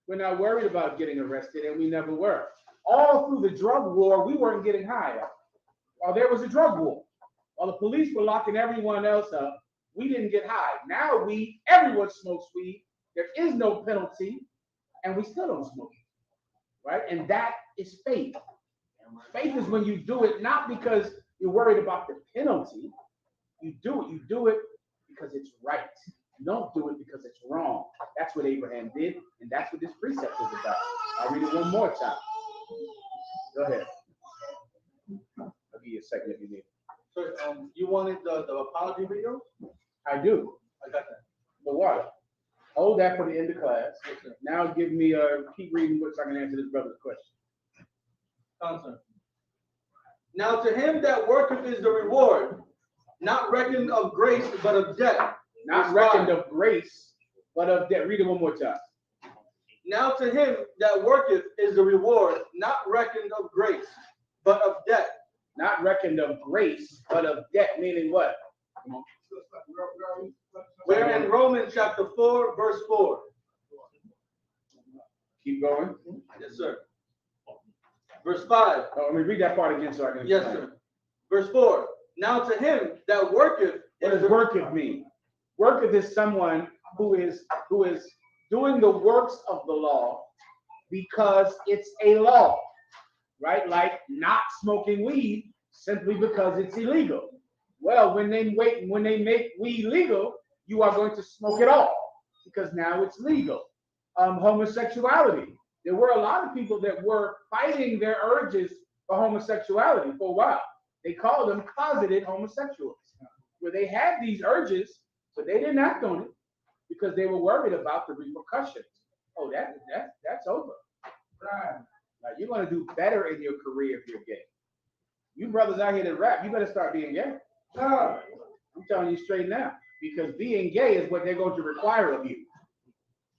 We're not worried about getting arrested, and we never were. All through the drug war, we weren't getting high. While there was a drug war, while the police were locking everyone else up, we didn't get high. Now everyone smokes weed. There is no penalty, and we still don't smoke it, right? And that is faith. Faith is when you do it not because you're worried about the penalty. You do it because it's right. You don't do it because it's wrong. That's what Abraham did, and that's what this precept is about. I'll read it one more time. Go ahead. I'll give you a second if you need. So, you wanted the apology video? I do. I got that. The water. Hold that for the end of class. Now give me keep reading so I can answer this brother's question. Concern. Now to him that worketh is the reward, not reckoned of grace, but of debt. Not reckoned of grace, but of debt. Read it one more time. Now to him that worketh is the reward, not reckoned of grace, but of debt. Not reckoned of grace, but of debt, meaning what? Come on. We're in Romans chapter 4, verse 4. Keep going. Yes, sir. Verse 5. Oh, let me read that part again so I can Yes, sir. Verse 4. Now to him that worketh. What does worketh mean? Worketh is someone who is doing the works of the law because it's a law, right? Like not smoking weed simply because it's illegal. Well, when they make weed legal, you are going to smoke it all because now it's legal. Homosexuality. There were a lot of people that were fighting their urges for homosexuality for a while. They called them closeted homosexuals, where they had these urges, but they didn't act on it because they were worried about the repercussions. Oh, that's over. Right. Now, you're going to do better in your career if you're gay. You brothers out here that rap, you better start being gay. I'm telling you straight now, because being gay is what they're going to require of you.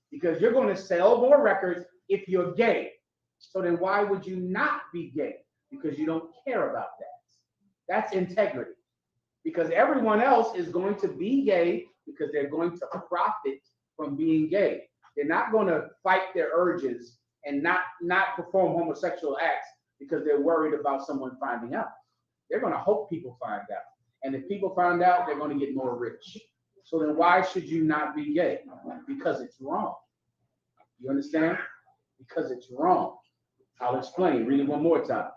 Because you're going to sell more records if you're gay. So then why would you not be gay? Because you don't care about that. That's integrity. Because everyone else is going to be gay because they're going to profit from being gay. They're not going to fight their urges and not perform homosexual acts because they're worried about someone finding out. They're going to hope people find out. And if people find out, they're going to get more rich. So then why should you not be gay? Because it's wrong. You understand? Because it's wrong. I'll explain. Read it one more time.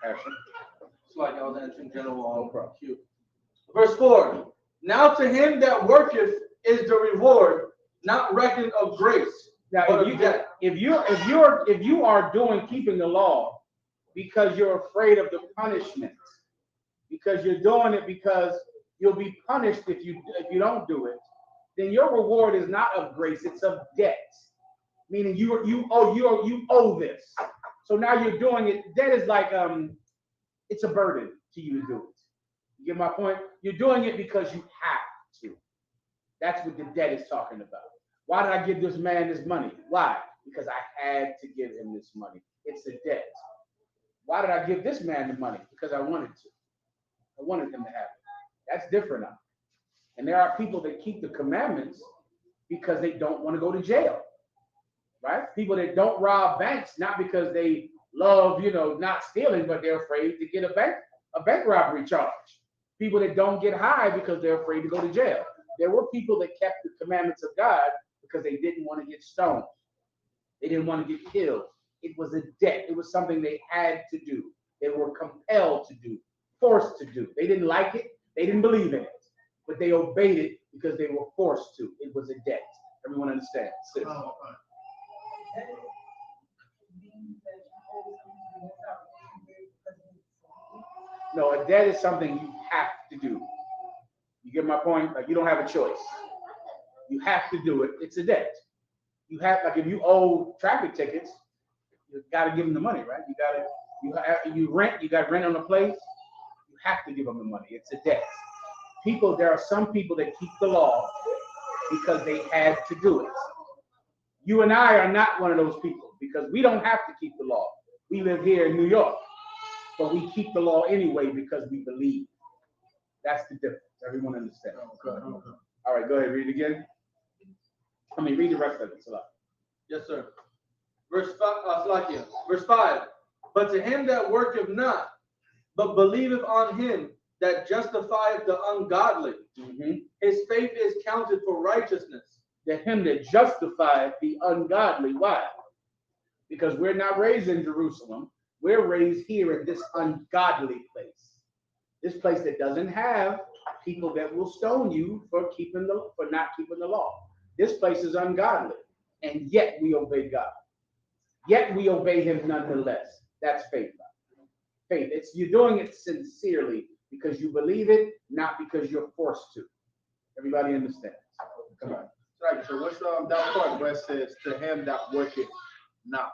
It's like I was answering general Q. Verse 4. Now to him that worketh is the reward, not reckoned of grace. Now, if you are keeping the law because you're afraid of the punishment, because you're doing it because you'll be punished if you don't do it, then your reward is not of grace; it's of debt. Meaning you owe this. So now you're doing it. Debt is like it's a burden to you to do it. You get my point? You're doing it because you have to. That's what the debt is talking about. Why did I give this man this money? Why? Because I had to give him this money. It's a debt. Why did I give this man the money? Because I wanted to. I wanted him to have it. That's different now. And there are people that keep the commandments because they don't want to go to jail. Right? People that don't rob banks, not because they love, not stealing, but they're afraid to get a bank robbery charge. People that don't get high because they're afraid to go to jail. There were people that kept the commandments of God because they didn't want to get stoned. They didn't want to get killed. It was a debt. It was something they had to do. They were compelled to do, forced to do. They didn't like it. They didn't believe in it, but they obeyed it because they were forced to. It was a debt. Everyone understands? No, a debt is something you have to do. You get my point? Like, you don't have a choice. You have to do it. It's a debt. You have, like, if you owe traffic tickets, you got to give them the money, right? You rent. You got rent on a place. You have to give them the money. It's a debt. There are some people that keep the law because they had to do it. You and I are not one of those people because we don't have to keep the law. We live here in New York, but we keep the law anyway because we believe. That's the difference. Everyone understands. Okay. All right, go ahead. Read it again. Read the rest of it. Salah. Yes, sir. Verse 5. Verse 5. But to him that worketh not, but believeth on him that justifieth the ungodly, his faith is counted for righteousness. To him that justifieth the ungodly. Why? Because we're not raised in Jerusalem. We're raised here in this ungodly place. This place that doesn't have people that will stone you for not keeping the law. This place is ungodly, and yet we obey God. Yet we obey him nonetheless. That's faith. Faith. You're doing it sincerely because you believe it, not because you're forced to. Everybody understands? Come on. Right. So what's that part where it says, to him that worketh not?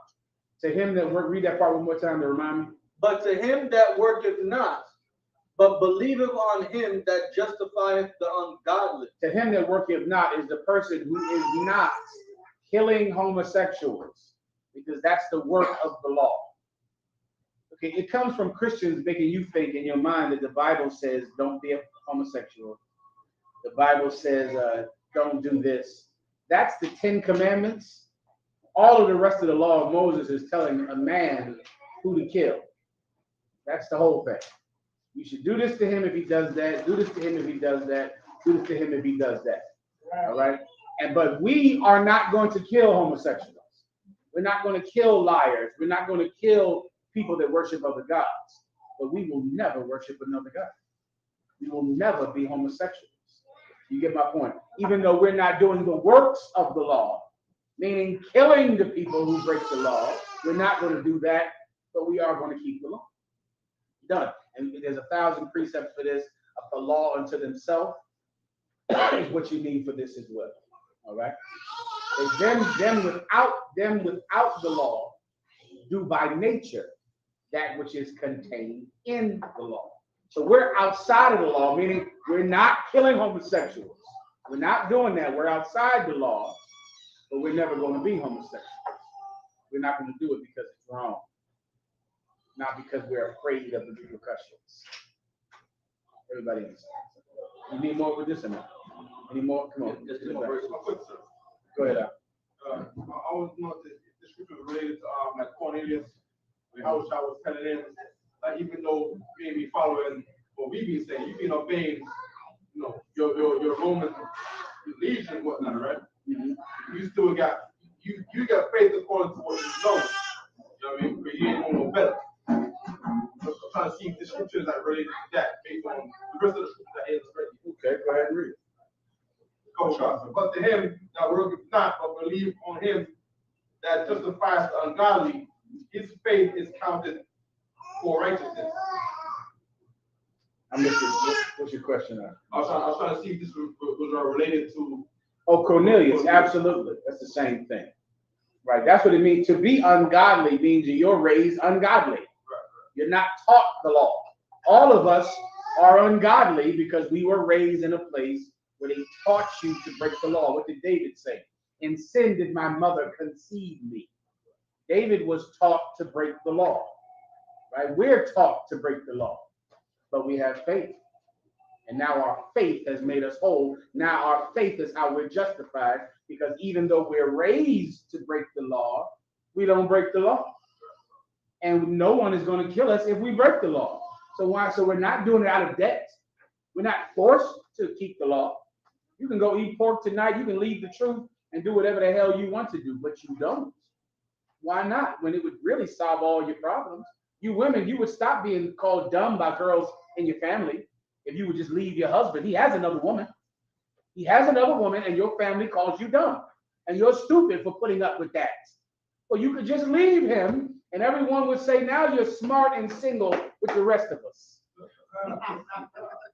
To him that read that part one more time to remind me. But to him that worketh not, but believeth on him that justifieth the ungodly. To him that worketh not is the person who is not killing homosexuals, because that's the work of the law. Okay, it comes from Christians making you think in your mind that the Bible says don't be a homosexual. The Bible says don't do this. That's the 10 Commandments. All of the rest of the law of Moses is telling a man who to kill. That's the whole thing. You should do this to him if he does that. Do this to him if he does that. Do this to him if he does that. All right? But we are not going to kill homosexuals. We're not going to kill liars. We're not going to kill people that worship other gods, but we will never worship another God. We will never be homosexuals. You get my point? Even though we're not doing the works of the law, meaning killing the people who break the law, we're not going to do that, but we are going to keep the law. Done. And there's 1,000 precepts for this. A law unto themselves is what you need for this as well. All right? Them without the law do by nature that which is contained in the law. So we're outside of the law, meaning we're not killing homosexuals. We're not doing that. We're outside the law, but we're never going to be homosexuals. We're not going to do it because it's wrong, not because we're afraid of the repercussions. Everybody understands. You need more with this or not? Any more? Come on. Just two more verses. Go ahead. I always know that the scripture is related to like Cornelius, when I was telling him, like even though maybe following what we be saying, you been obeying, you know, your Roman legion and whatnot, right? Mm-hmm. You still got you got faith according to what you know. You know what I mean? But you ain't gonna know better. I'm trying to see if the scriptures are related to that based on the rest of the scriptures that is ready. Okay, go ahead and read it. But to him that worketh not, but believe on him that justifies the ungodly, his faith is counted for righteousness. I'm listening. What's your question? I was trying to see if this was related to. Oh, Cornelius, absolutely. That's the same thing. Right. That's what it means. To be ungodly means you're raised ungodly. Right. You're not taught the law. All of us are ungodly because we were raised in a place where they taught you to break the law. What did David say? In sin did my mother conceive me. David was taught to break the law. Right? We're taught to break the law, but we have faith. And now our faith has made us whole. Now our faith is how we're justified, because even though we're raised to break the law, we don't break the law. And no one is going to kill us if we break the law. So why? So we're not doing it out of debt. We're not forced to keep the law. You can go eat pork tonight. You can leave the truth and do whatever the hell you want to do, but you don't. Why not? When it would really solve all your problems. You women, you would stop being called dumb by girls in your family if you would just leave your husband. He has another woman. He has another woman, and your family calls you dumb. And you're stupid for putting up with that. Well, you could just leave him, and everyone would say, now you're smart and single with the rest of us.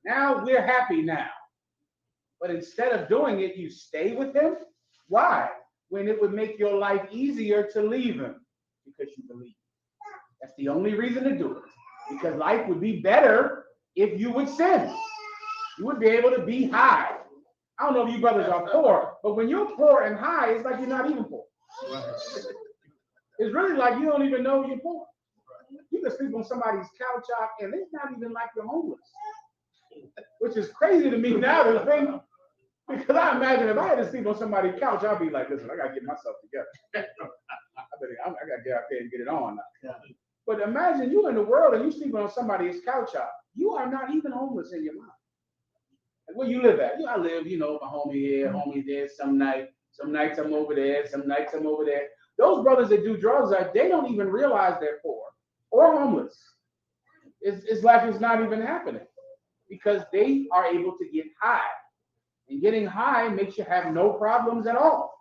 Now we're happy now. But instead of doing it, you stay with him. Why? When it would make your life easier to leave him. Because you believe. That's the only reason to do it. Because life would be better if you would sin. You would be able to be high. I don't know if you brothers are poor, but when you're poor and high, it's like you're not even poor. It's really like you don't even know you're poor. You can sleep on somebody's couch out, and it's not even like you're homeless. Which is crazy to me now to think, because I imagine if I had to sleep on somebody's couch, I'd be like, listen, I got to get myself together. I got to get out there and get it on now. But imagine you in the world and you sleeping on somebody's couch out. You are not even homeless in your mind. Like where you live at? I live, my homie here, homie there. Some nights I'm over there. Some nights I'm over there. Those brothers that do drugs, they don't even realize they're poor or homeless. It's like it's not even happening because they are able to get high. And getting high makes you have no problems at all.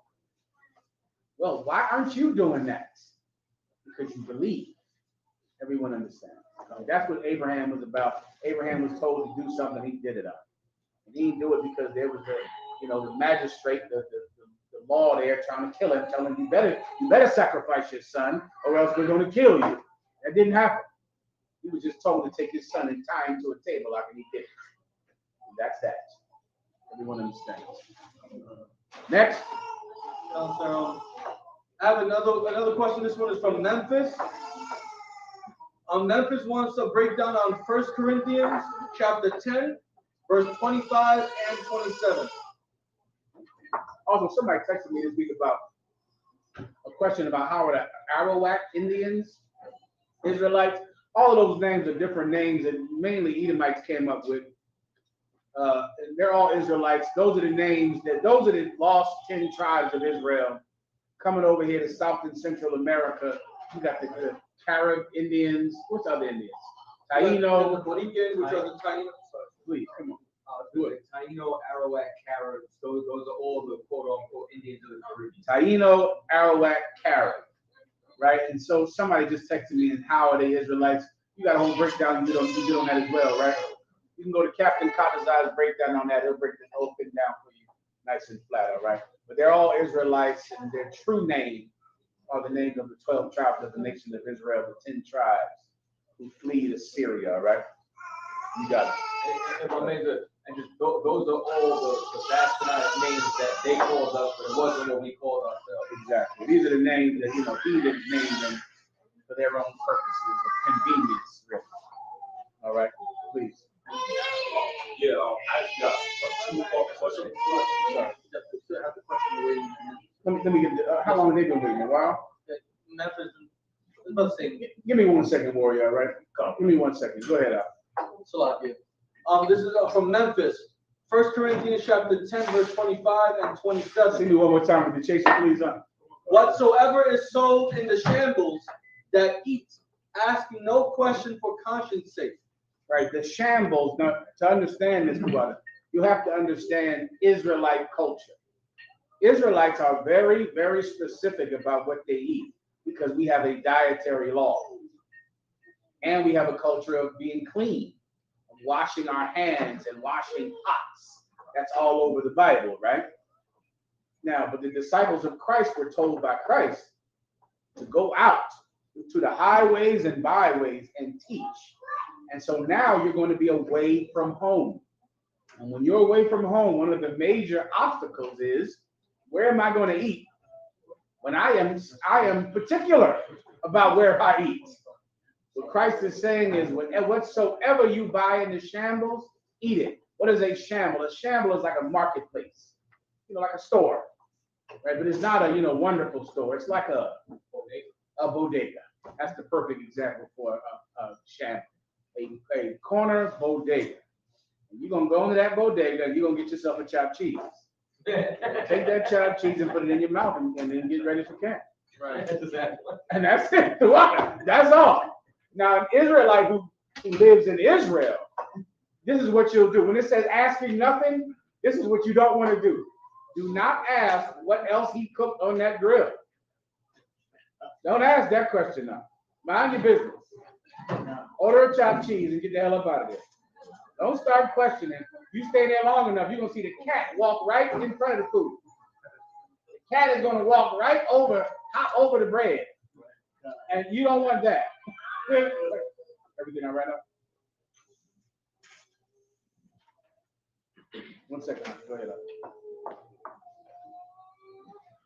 Well, why aren't you doing that? Because you believe. Everyone understands. That's what Abraham was about. Abraham was told to do something, he did it up. And he didn't do it because there was the magistrate, the law there trying to kill him, telling him, you better sacrifice your son, or else we're going to kill you. That didn't happen. He was just told to take his son and tie him to a table like he did. And that's that. Everyone understands. Next. I have another question. This one is from Memphis. Memphis wants to break down on 1 Corinthians chapter 10, verse 25 and 27. Also, somebody texted me this week about a question about how are the Arawak Indians, Israelites. All of those names are different names that mainly Edomites came up with. They're all Israelites. Those are the lost 10 tribes of Israel coming over here to South and Central America. You got the Carib Indians. What's other Indians? The Taino. Borican, which are the Taino. Please, come on. Taino, Arawak, Caribs, those are all the quote-unquote Indians of the Caribbean. Taino, Arawak, Carib, right? And so somebody just texted me, and how are they Israelites? You got a whole breakdown. You get on that as well, right? You can go to Captain Katazai's breakdown on that. He'll break the whole thing down for you, nice and flat, all right? But they're all Israelites, and their true name are the names of the 12 tribes of the nation of Israel, the 10 tribes who flee to Syria, all right? You got it. If I may, and just those are all the bastardized names that they called us, but it wasn't what we called ourselves. Exactly. These are the names that, heathens named them for their own purposes of convenience, really. All right, please. Yeah, I got two questions. Let me get how long have they been waiting? A while? Memphis, let's say, Give me 1 second, Warrior, all right? Give me 1 second. Go ahead, Salakia. This is from Memphis. 1 Corinthians chapter 10, verse 25 and 27. See me one more time with the chaser, please. Whatsoever is sold in the shambles that eat, asking no question for conscience sake. Right, the shambles. Now, to understand this, brother, you have to understand Israelite culture. Israelites are very, very specific about what they eat because we have a dietary law. And we have a culture of being clean, of washing our hands and washing pots. That's all over the Bible, right? Now, but the disciples of Christ were told by Christ to go out to the highways and byways and teach. And so now you're going to be away from home. And when you're away from home, one of the major obstacles is, where am I going to eat? When I am particular about where I eat. What Christ is saying is, whatsoever you buy in the shambles, eat it. What is a shamble? A shamble is like a marketplace, like a store, right? But it's not a wonderful store. It's like a bodega. That's the perfect example for a shamble. A corner bodega. And you're gonna go into that bodega and you're gonna get yourself a chopped cheese. Take that chopped cheese and put it in your mouth and then get ready for camp. Right. Exactly. And that's it. That's all. Now, an Israelite who lives in Israel, this is what you'll do. When it says asking nothing, this is what you don't want to do. Do not ask what else he cooked on that grill. Don't ask that question now. Mind your business. Order a chopped cheese and get the hell up out of there. Don't start questioning. You stay there long enough, you're going to see the cat walk right in front of the food. The cat is going to walk right over the bread. And you don't want that. Everything all right now? 1 second. Go ahead.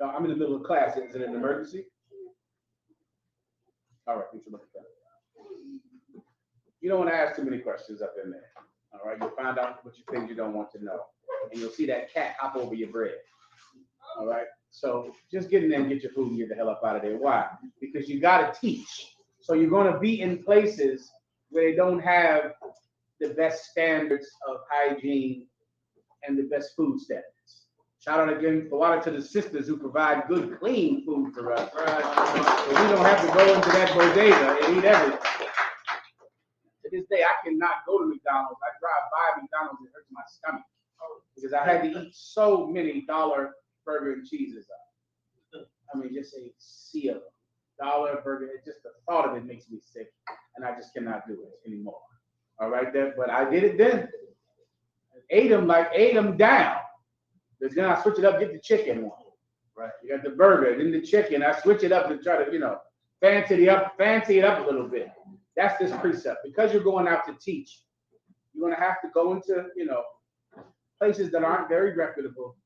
No, I'm in the middle of class. Is it an emergency? All right, we should look at that. You don't want to ask too many questions up in there. All right, you'll find out what you think you don't want to know. And you'll see that cat hop over your bread. All right, so just get in there and get your food and get the hell up out of there. Why? Because you got to teach. So you're going to be in places where they don't have the best standards of hygiene and the best food standards. Shout out again to the sisters who provide good, clean food for us. Right? So we don't have to go into that bodega and eat everything. To this day, I cannot go to McDonald's. I drive by McDonald's and it hurts my stomach because I had to eat so many dollar burger and cheeses. I mean, just a sea of them. Dollar burger, just the thought of it makes me sick, and I just cannot do it anymore. All right, then, but I did it then. Ate them down. But then I switch it up, get the chicken one. Right. You got the burger, then the chicken. I switch it up to try to, fancy it up a little bit. That's this precept. Because you're going out to teach, you're going to have to go into, places that aren't very reputable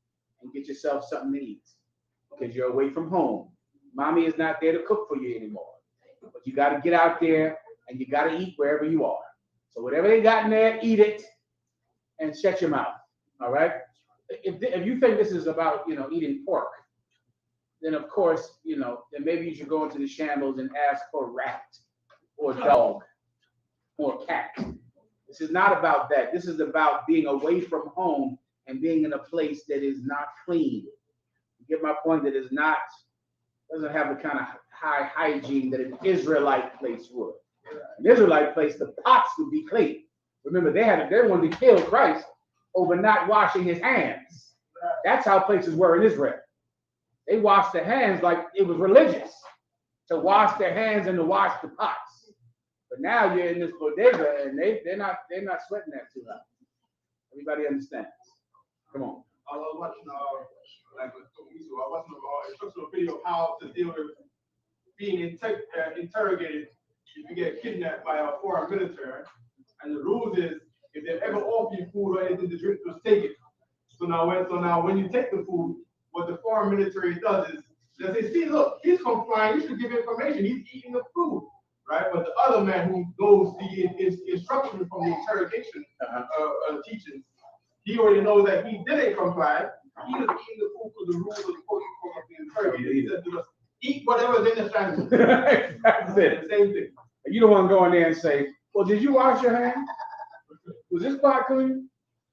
and get yourself something to eat because you're away from home. Mommy is not there to cook for you anymore. But you got to get out there and you got to eat wherever you are. So whatever they got in there, eat it and shut your mouth. All right? If you think this is about, eating pork, then of course, then maybe you should go into the shambles and ask for rat or dog or cat. This is not about that. This is about being away from home and being in a place that is not clean. You get my point? That is not, doesn't have the kind of high hygiene that an Israelite place would. An Israelite place, the pots would be clean. Remember, they wanted to kill Christ over not washing his hands. That's how places were in Israel. They washed their hands like it was religious to wash their hands and to wash the pots. But now you're in this bodega and they're not sweating that too much. Everybody understands? Come on. I was watching I was watching an instructional video of how to deal with being interrogated if you get kidnapped by a foreign military. And the rules is if they ever offer you food or anything to drink, just take it. So now when you take the food, what the foreign military does is they say, see, look, he's complying, you should give information, he's eating the food, right? But the other man who knows the instruction from the interrogation teaching, he already knows that he didn't comply. He was eating the food for the rules of the protocol of the interrogator. He said to us, eat whatever's in the sandwich. That's it. Same thing. You don't want to go in there and say, well, did you wash your hands? Was this pot clean?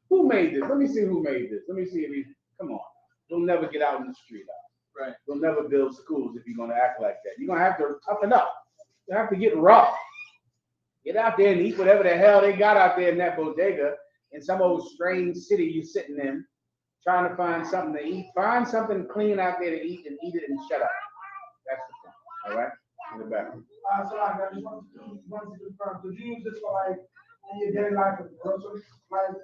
Who made this? Let me see who made this. Let me see if he, come on. You'll never get out in the street. Right. You'll never build schools if you're going to act like that. You're going to have to toughen up. You have to get rough. Get out there and eat whatever the hell they got out there in that bodega in some old strange city you're sitting in, trying to find something to eat. Find something clean out there to eat and eat it and shut up. That's the point. All right? In the back. So I just want to confirm, could you use this for like in your daily life with groceries? Like,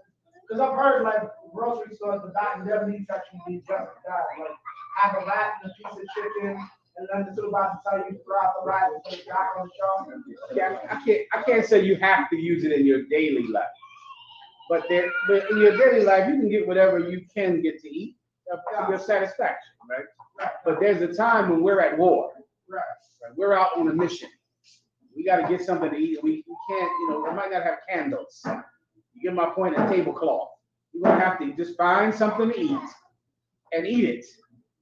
because I've heard like grocery stores, the back and their meat section be just like that. Like, have a rat and a piece of chicken, and then the supervisor tell you to throw out the rat and put it back on the shelf. Yeah, I can't say you have to use it in your daily life. But in your daily life, you can get whatever you can get to eat to your satisfaction, right? But there's a time when we're at war. Right. We're out on a mission. We got to get something to eat. We can't, we might not have candles. You get my point, a tablecloth. You're going to have to just find something to eat and eat it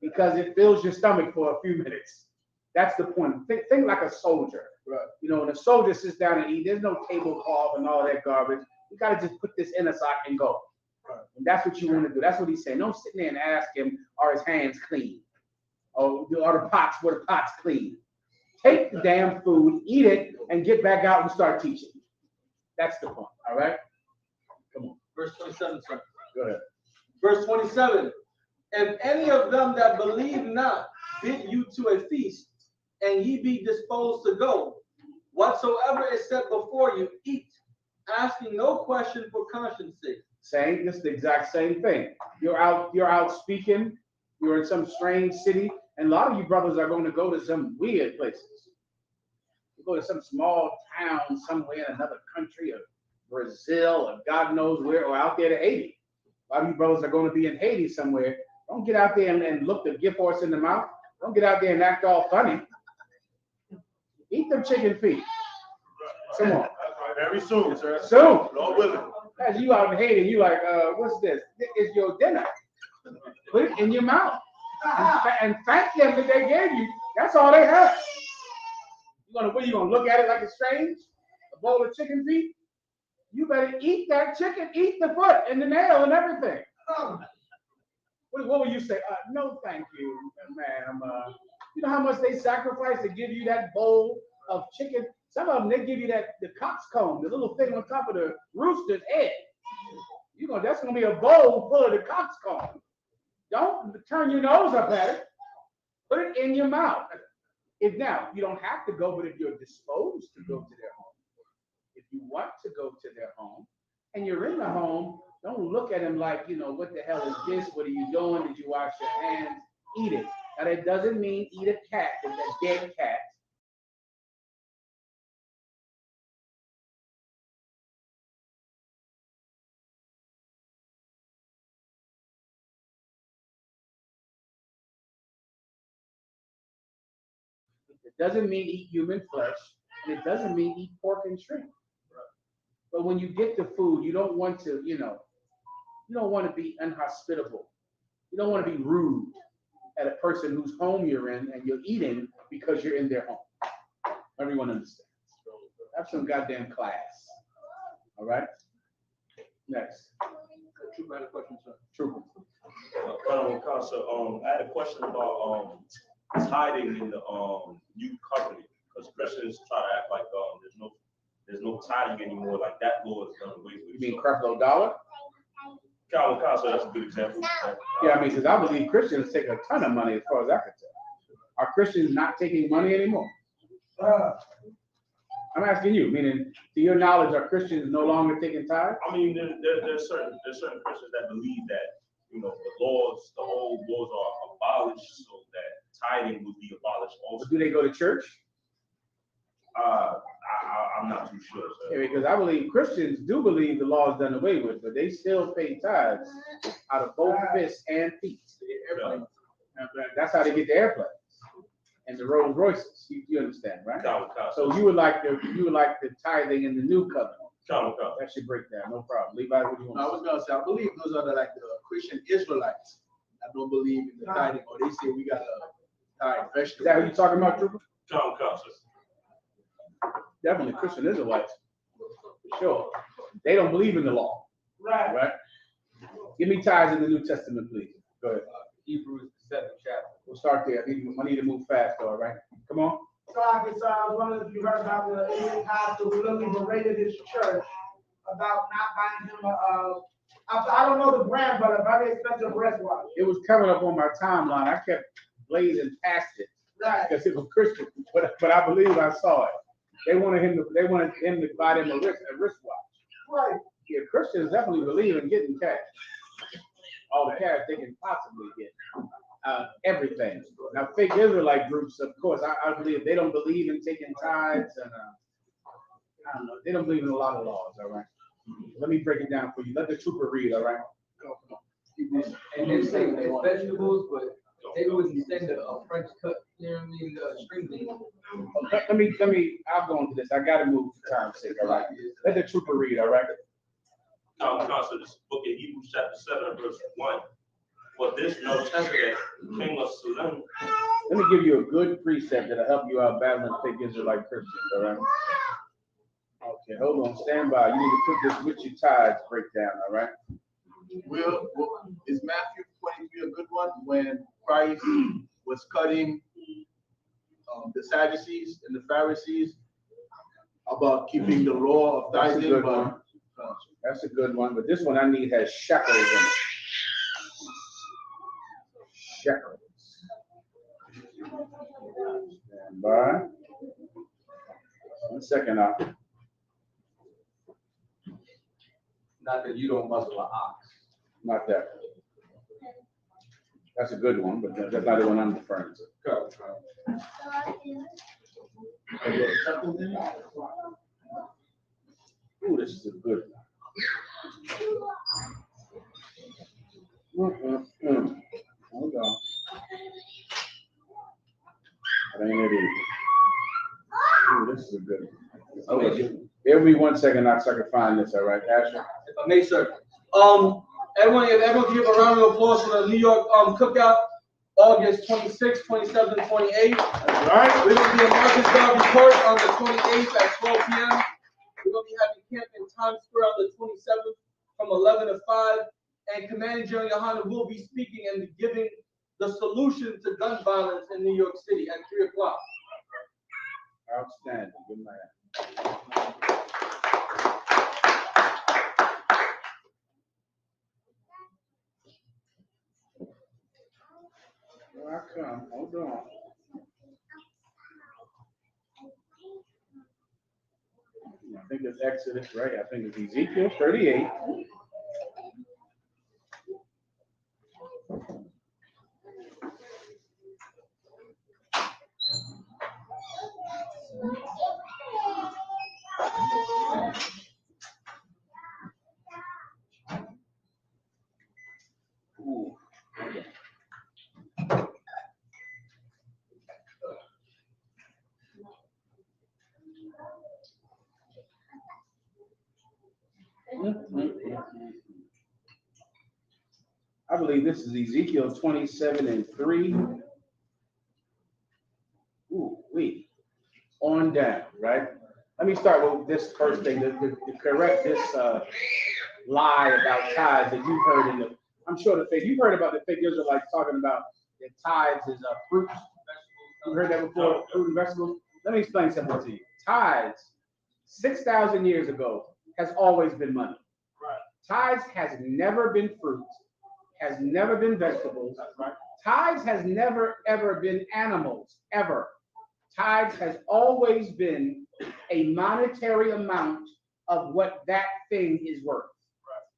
because it fills your stomach for a few minutes. That's the point. Think like a soldier. Right. When a soldier sits down and eats, there's no tablecloth and all that garbage. You got to just put this in a sock and go. Right. And that's what you want to do. That's what he's saying. Don't sit there and ask him, are his hands clean? Or are the pots, were the pots clean? Take the damn food, eat it, and get back out and start teaching. That's the point, all right? Come on. Verse 27, sir. Go ahead. Verse 27, if any of them that believe not bid you to a feast, and ye be disposed to go, whatsoever is set before you, eat, asking no question for conscience sake. Same, this is the exact same thing. You're out speaking, you're in some strange city, and a lot of you brothers are going to go to some weird places. You go to some small town somewhere in another country, or Brazil, or God knows where, or out there to Haiti. A lot of you brothers are going to be in Haiti somewhere. Don't get out there and look the gift horse in the mouth. Don't get out there and act all funny. Eat them chicken feet. Come on. Very soon, sir. Soon. Lord willing. As you out in Haiti, you like, what's this? It's your dinner. Put it in your mouth. And thank them that they gave you. That's all they have. What are you gonna look at it like it's strange? A bowl of chicken feet? You better eat that chicken, eat the foot and the nail and everything. What will you say? No, thank you, ma'am. You know how much they sacrifice to give you that bowl of chicken? Some of them, they give you the coxcomb, the little thing on top of the rooster's head. That's gonna be a bowl full of the coxcomb. Don't turn your nose up at it. Put it in your mouth. Now, you don't have to go, but if you're disposed to go to their home, if you want to go to their home, and you're in the home, don't look at them like, what the hell is this? What are you doing? Did you wash your hands? Eat it. Now, that doesn't mean eat a cat, a dead cat. It doesn't mean eat human flesh, and it doesn't mean eat pork and shrimp. But when you get the food, you don't want to, you don't want to be inhospitable. You don't want to be rude at a person whose home you're in and you're eating because you're in their home. Everyone understands. Have some goddamn class. All right? Next. True, I had a question, sir. True. I had a question about tithing in the new covenant, because Christians try to act like there's no tithing anymore, like that law is done away with. You mean Creflo Dollar? Calvin Costello, that's a good example. Yeah, I mean, because I believe Christians take a ton of money as far as I can tell. Are Christians not taking money anymore? I'm asking you, meaning, to your knowledge, are Christians no longer taking tithes? I mean, there's certain Christians that believe that, you know, the old laws are abolished so that tithing would be abolished also. But do they go to church? I'm not too sure, sir. Yeah, because I believe Christians do believe the law is done away with, but they still pay tithes out of both fists and feet. That's how they get the airplanes and the Rolls Royces. You understand, right? So you would like the tithing in the new covenant. That should break down, no problem. Levi, what do you want? I was gonna say, I believe those are the Christian Israelites that don't believe in the tithing, or they say we gotta tithe vegetables. Is that what you're talking about, Trooper? Calvin. Definitely Christian Israelites. For sure. They don't believe in the law. Right? Give me tithes in the New Testament, please. Go ahead. Hebrews 7th chapter. We'll start there. I need to move fast, all right? Come on. So I was wondering if you heard about the Indian pastor who literally berated his church about not buying him I don't know the brand, but a very expensive wristwatch. It was coming up on my timeline. I kept blazing past it because it was Christian, but I believe I saw it. They wanted him to buy them a wristwatch. Right. Yeah, Christians definitely believe in getting cash. All the cash they can possibly get. Everything. Now, fake Israelite groups, of course, I believe they don't believe in taking tithes, and I don't know. They don't believe in a lot of laws. All right. Let me break it down for you. Let the trooper read. All right. And they're saying it's vegetables, but they wouldn't send a French cut, you know what I mean, string bean. Let me, I'll go into this. I gotta move for time's sake, all right? Let the trooper read, all right? So this book of Hebrews chapter 7, verse 1. For this Melchizedek, king of Salem. Let me give you a good precept that'll help you out battling fake Israelite Christians, all right? Okay, hold on, stand by. You need to put this with your tithes breakdown, all right? Will, is Matthew 23 a good one when Christ was cutting the Sadducees and the Pharisees about keeping the law of That's a tithing? good one. That's a good one, but this one I need has shekels in it. Shekels. Stand by. 1 second out. Not that you don't muzzle an ox. Not that. That's a good one, but that's not the one I'm referring to. Ooh, this is a good one. Hold on. That ain't it either. Ooh, this is a good one. Okay. Give me 1 second, so I can find this, all right, Asher? If I may, sir. Everyone give a round of applause for the New York cookout, August 26th, 27th, 28th. All right. We're going to be in Marcus Garvey Court on the 28th at 12 p.m. We're going to be having camp in Times Square on the 27th from 11 to 5. And Commander General YAHANNA will be speaking and giving the solution to gun violence in New York City at 3 o'clock. Outstanding. Good man. Here I come. Hold on. I think it's Exodus, right? I think it's Ezekiel 38. Ooh. I believe this is Ezekiel 27:3. Ooh, wait. On down, right? Let me start with this first thing to correct this lie about tithes that you've heard in the. I'm sure you've heard about the fake Israelites talking about that tithes is fruits, You heard that before, fruit and vegetables? Let me explain something to you. Tithes, 6,000 years ago, has always been money. Tithes has never been fruit, has never been vegetables. Tithes has never, ever been animals, ever. Tithes has always been a monetary amount of what that thing is worth.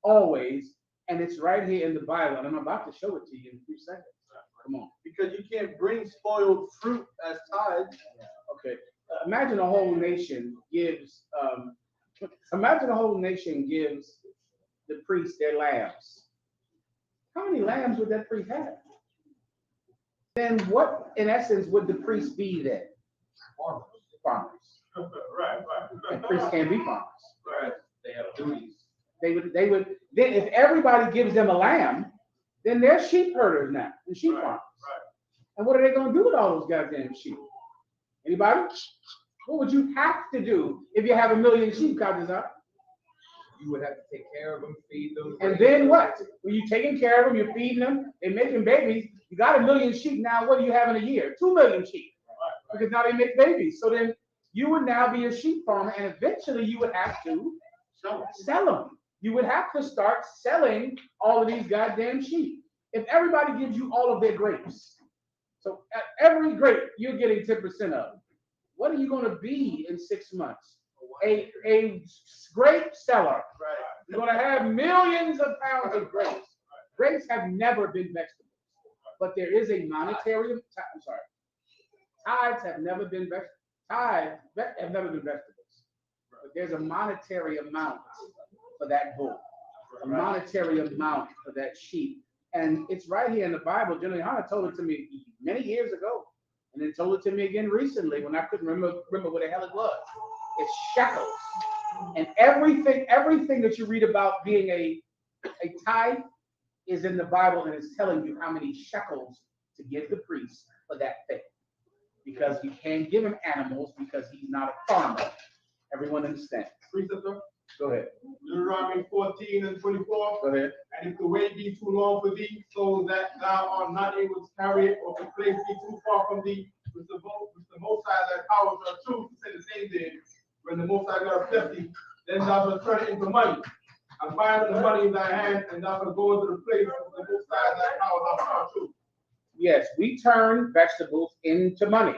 Always. And it's right here in the Bible. And I'm about to show it to you in a few seconds. Come on. Because you can't bring spoiled fruit as tithes. Okay. Imagine a whole nation gives, imagine a whole nation gives the priest their lambs. How many lambs would that priest have? Then what, in essence, would the priest be then? Farmers. Right. And priests can't be farmers. Right. They have duties. They would, then if everybody gives them a lamb, then they're sheep herders now, and sheep farmers. And what are they gonna do with all those goddamn sheep? Anybody? What would you have to do if you have 1 million sheep, Kazazar? You would have to take care of them, feed them. And then what? When you're taking care of them, you're feeding them, they're making babies. You got 1 million sheep now. What do you have in a year? 2 million sheep. Because now they make babies. So then you would now be a sheep farmer, and eventually you would have to sell them. You would have to start selling all of these goddamn sheep. If everybody gives you all of their grapes, so every grape you're getting 10% of, what are you going to be in 6 months? A grape seller. You're going to have millions of pounds of grapes. Grapes have never been vegetables, but there is a monetary. I'm sorry. Tithes have never been vegetables. Tithes have never been vegetables, but there's a monetary amount for that bull, a monetary amount for that sheep, and it's right here in the Bible. Generally, YAHANNA told it to me many years ago, and then told it to me again recently when I couldn't remember what the hell it was. It's shekels, and everything that you read about being a tithe is in the Bible, and it's telling you how many shekels to give the priest for that thing, because you can't give him animals because he's not a farmer. Everyone understands. Preceptor, Go ahead. Deuteronomy 14 and 24. Go ahead. And if the way be too long for thee, so that thou art not able to carry it, or the place be too far from thee, which the Most High thy powers are true to say the same thing, when the Most High God afflict thee, then thou shalt turn it into money, and bind the money in thy hand, and thou shalt go into the place of the Most High thy powers are true. Yes, we turn vegetables into money,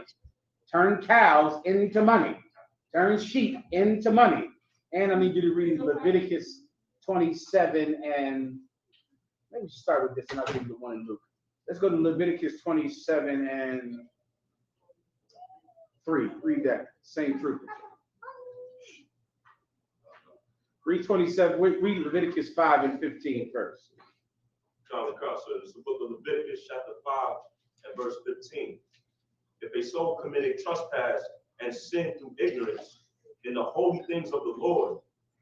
turn cows into money, turn sheep into money. And I need you to read Leviticus 27, and maybe we should start with this, and I'll give you the one in Luke. Let's go to Leviticus 27 and 3. Read that same truth. Read 27. Read Leviticus 5 and 15 first. John the Counselor, it's the book of Leviticus, chapter 5 and verse 15. If a soul committed trespass and sin through ignorance in the holy things of the Lord,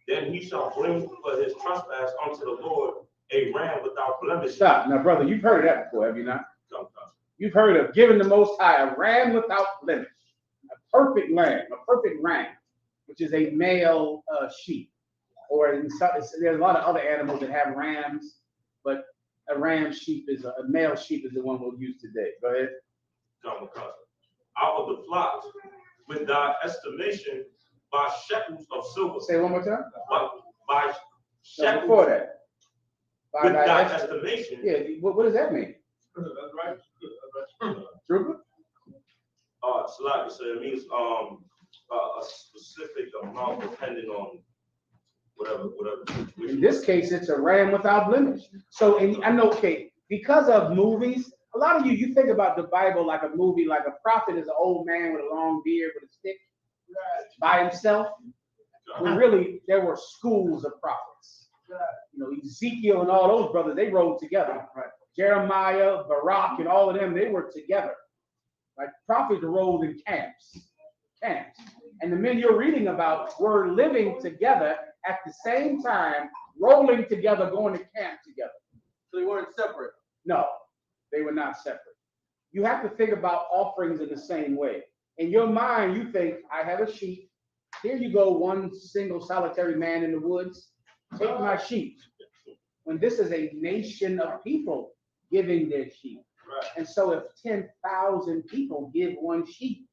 then he shall bring for his trespass unto the Lord a ram without blemish. Stop. Now, brother, you've heard of that before, have you not? John the Counselor. You've heard of giving the Most High a ram without blemish, a perfect lamb, a perfect ram, which is a male sheep. Or in some, there's a lot of other animals that have rams, but a ram sheep is a male sheep is the one we'll use today. Go ahead. John the Counselor. Out of the flock with thy estimation by shekels of silver. Say it one more time. By No, shekels before that. By with thy thy estimation. estimation. Yeah, what does that mean? That's right. Trooper? Salaki, so it means a specific amount depending on whatever situation. In this case, it's a ram without blemish. So, I know, okay, because of movies, a lot of you think about the Bible like a movie, like a prophet is an old man with a long beard with a stick by himself. When really, there were schools of prophets. You know, Ezekiel and all those brothers, they rode together. Jeremiah, Barak, and all of them, they were together. Like prophets rode in camps. And the men you're reading about were living together at the same time, rolling together, going to camp together. So they weren't separate. No, they were not separate. You have to think about offerings in the same way. In your mind, you think, I have a sheep. Here you go, one single solitary man in the woods. Take my sheep. When this is a nation of people giving their sheep. Right. And so if 10,000 people give one sheep